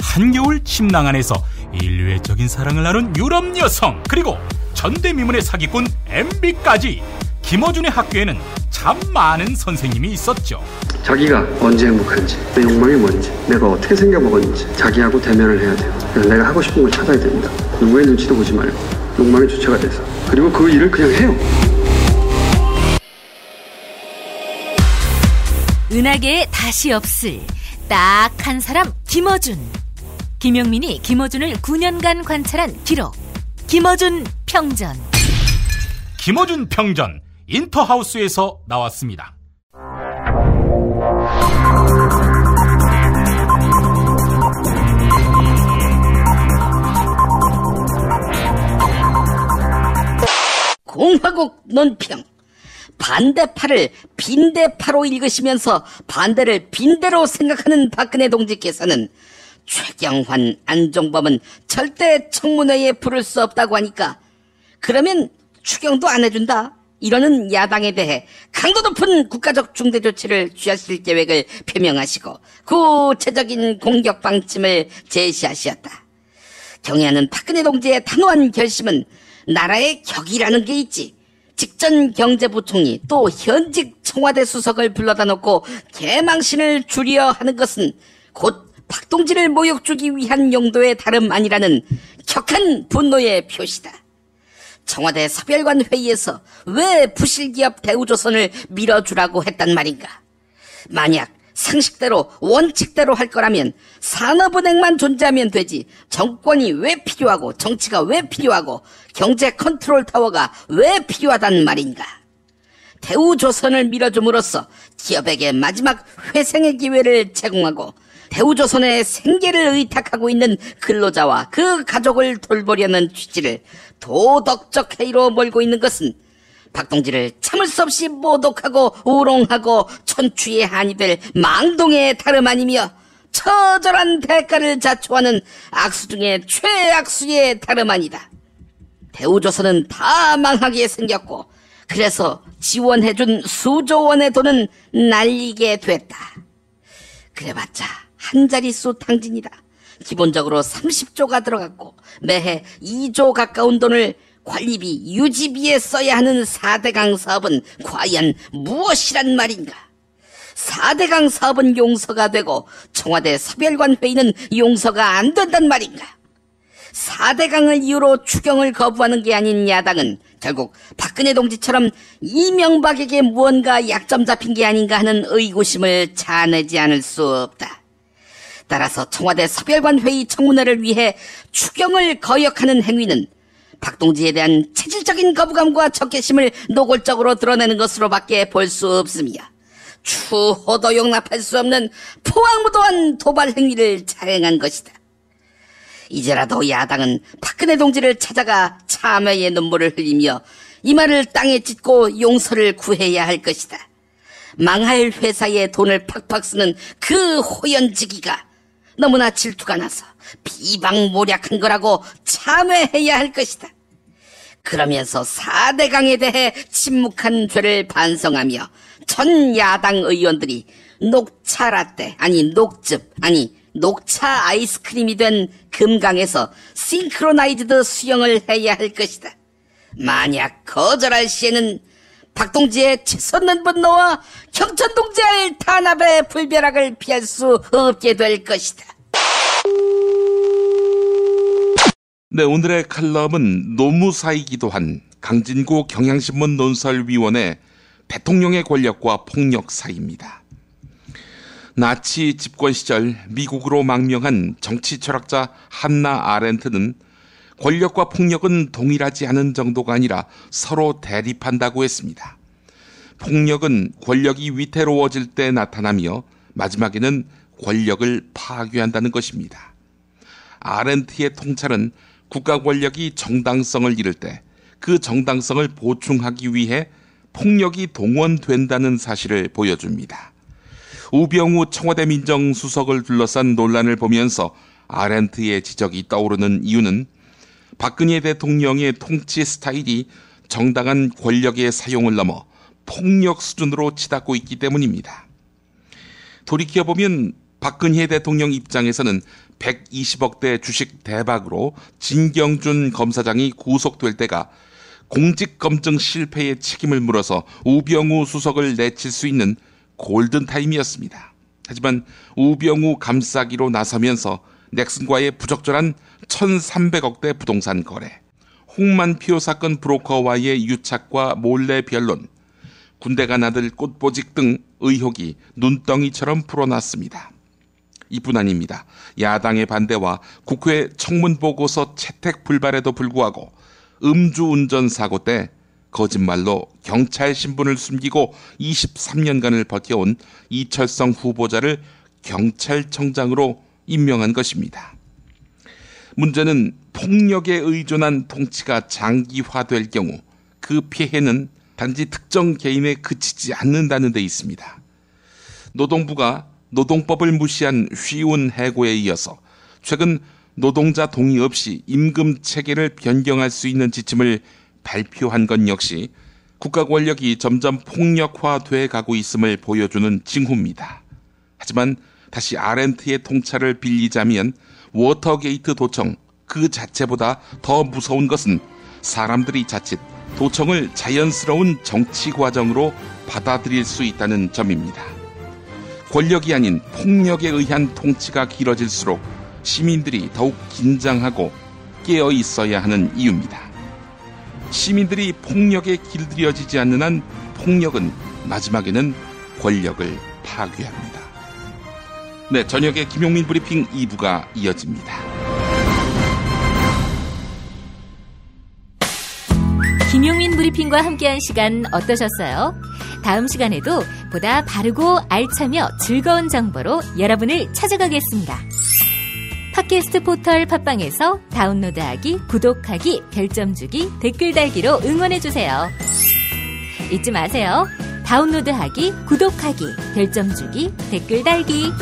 한겨울 침낭 안에서 인류애적인 사랑을 나눈 유럽 여성, 그리고 전대미문의 사기꾼 MB까지 김어준의 학교에는 참 많은 선생님이 있었죠. 자기가 언제 행복한지, 내 욕망이 뭔지, 내가 어떻게 생겨먹었는지 자기하고 대면을 해야 돼요. 그래서 내가 하고 싶은 걸 찾아야 됩니다. 누구의 눈치도 보지 말고 욕망의 주체가 돼서, 그리고 그 일을 그냥 해요. 은하계에 다시 없을 딱 한 사람, 김어준. 김용민이 김어준을 9년간 관찰한 기록, 김어준 평전. 김어준 평전, 인터하우스에서 나왔습니다. 공화국 논평. 반대파를 빈대파로 읽으시면서 반대를 빈대로 생각하는 박근혜 동지께서는 최경환, 안종범은 절대 청문회에 부를 수 없다고 하니까 그러면 추경도 안 해준다 이러는 야당에 대해 강도 높은 국가적 중대 조치를 취하실 계획을 표명하시고 구체적인 공격 방침을 제시하셨다. 경애하는 박근혜 동지의 단호한 결심은 나라의 격이라는 게 있지. 직전 경제부총리 또 현직 청와대 수석을 불러다 놓고 개망신을 줄여 하는 것은 곧 박동지를 모욕 주기 위한 용도의 다름 아니라는 격한 분노의 표시다. 청와대 서별관 회의에서 왜 부실기업 대우조선을 밀어주라고 했단 말인가? 만약 상식대로 원칙대로 할 거라면 산업은행만 존재하면 되지 정권이 왜 필요하고 정치가 왜 필요하고 경제 컨트롤 타워가 왜 필요하단 말인가. 대우조선을 밀어줌으로써 기업에게 마지막 회생의 기회를 제공하고 대우조선의 생계를 의탁하고 있는 근로자와 그 가족을 돌보려는 취지를 도덕적 해이로 몰고 있는 것은 박동지를 참을 수 없이 모독하고 우롱하고 천추의 한이 될 망동의 다름 아니며 처절한 대가를 자초하는 악수 중에 최악수의 다름 아니다. 대우조선은 다 망하게 생겼고 그래서 지원해준 수조 원의 돈은 날리게 됐다. 그래봤자 한 자릿수 탕진이다. 기본적으로 30조가 들어갔고 매해 2조 가까운 돈을 관리비, 유지비에 써야 하는 4대강 사업은 과연 무엇이란 말인가? 4대강 사업은 용서가 되고 청와대 사별관 회의는 용서가 안 된단 말인가? 4대강을 이유로 추경을 거부하는 게 아닌 야당은 결국 박근혜 동지처럼 이명박에게 무언가 약점 잡힌 게 아닌가 하는 의구심을 자아내지 않을 수 없다. 따라서 청와대 사별관 회의 청문회를 위해 추경을 거역하는 행위는 박 동지에 대한 체질적인 거부감과 적개심을 노골적으로 드러내는 것으로밖에 볼 수 없으며 추호도 용납할 수 없는 포항무도한 도발 행위를 자행한 것이다. 이제라도 야당은 박근혜 동지를 찾아가 참회의 눈물을 흘리며 이 말을 땅에 찢고 용서를 구해야 할 것이다. 망할 회사에 돈을 팍팍 쓰는 그 호연지기가 너무나 질투가 나서 비방모략한 거라고 참회해야 할 것이다. 그러면서 4대강에 대해 침묵한 죄를 반성하며 전 야당 의원들이 녹차 라떼, 녹차 아이스크림이 된 금강에서 싱크로나이즈드 수영을 해야 할 것이다. 만약 거절할 시에는 박동지의 치솟는 분노와 경천동지의 탄압의 불벼락을 피할 수 없게 될 것이다. 네, 오늘의 칼럼은 노무사이기도 한 강진구 경향신문 논설위원회 대통령의 권력과 폭력 사이입니다. 나치 집권 시절 미국으로 망명한 정치 철학자 한나 아렌트는 권력과 폭력은 동일하지 않은 정도가 아니라 서로 대립한다고 했습니다. 폭력은 권력이 위태로워질 때 나타나며 마지막에는 권력을 파괴한다는 것입니다. 아렌트의 통찰은 국가 권력이 정당성을 잃을 때 그 정당성을 보충하기 위해 폭력이 동원된다는 사실을 보여줍니다. 우병우 청와대 민정수석을 둘러싼 논란을 보면서 아렌트의 지적이 떠오르는 이유는 박근혜 대통령의 통치 스타일이 정당한 권력의 사용을 넘어 폭력 수준으로 치닫고 있기 때문입니다. 돌이켜보면 박근혜 대통령 입장에서는 120억대 주식 대박으로 진경준 검사장이 구속될 때가 공직검증 실패의 책임을 물어서 우병우 수석을 내칠 수 있는 골든타임이었습니다. 하지만 우병우 감싸기로 나서면서 넥슨과의 부적절한 1,300억대 부동산 거래, 홍만표 사건 브로커와의 유착과 몰래 변론, 군대가 나들 꽃보직 등 의혹이 눈덩이처럼 풀어났습니다. 이뿐 아닙니다. 야당의 반대와 국회 청문보고서 채택 불발에도 불구하고 음주운전 사고 때 거짓말로 경찰 신분을 숨기고 23년간을 버텨온 이철성 후보자를 경찰청장으로 임명한 것입니다. 문제는 폭력에 의존한 통치가 장기화될 경우 그 피해는 단지 특정 개인에 그치지 않는다는 데 있습니다. 노동부가 노동법을 무시한 쉬운 해고에 이어서 최근 노동자 동의 없이 임금 체계를 변경할 수 있는 지침을 발표한 것 역시 국가 권력이 점점 폭력화돼 가고 있음을 보여주는 징후입니다. 하지만 다시 아렌트의 통찰을 빌리자면 워터게이트 도청 그 자체보다 더 무서운 것은 사람들이 자칫 도청을 자연스러운 정치 과정으로 받아들일 수 있다는 점입니다. 권력이 아닌 폭력에 의한 통치가 길어질수록 시민들이 더욱 긴장하고 깨어 있어야 하는 이유입니다. 시민들이 폭력에 길들여지지 않는 한 폭력은 마지막에는 권력을 파괴합니다. 네, 저녁에 김용민 브리핑 2부가 이어집니다. 김용민 브리핑과 함께한 시간 어떠셨어요? 다음 시간에도 보다 바르고 알차며 즐거운 정보로 여러분을 찾아가겠습니다. 팟캐스트 포털 팟빵에서 다운로드하기, 구독하기, 별점 주기, 댓글 달기로 응원해주세요. 잊지 마세요. 다운로드하기, 구독하기, 별점 주기, 댓글 달기.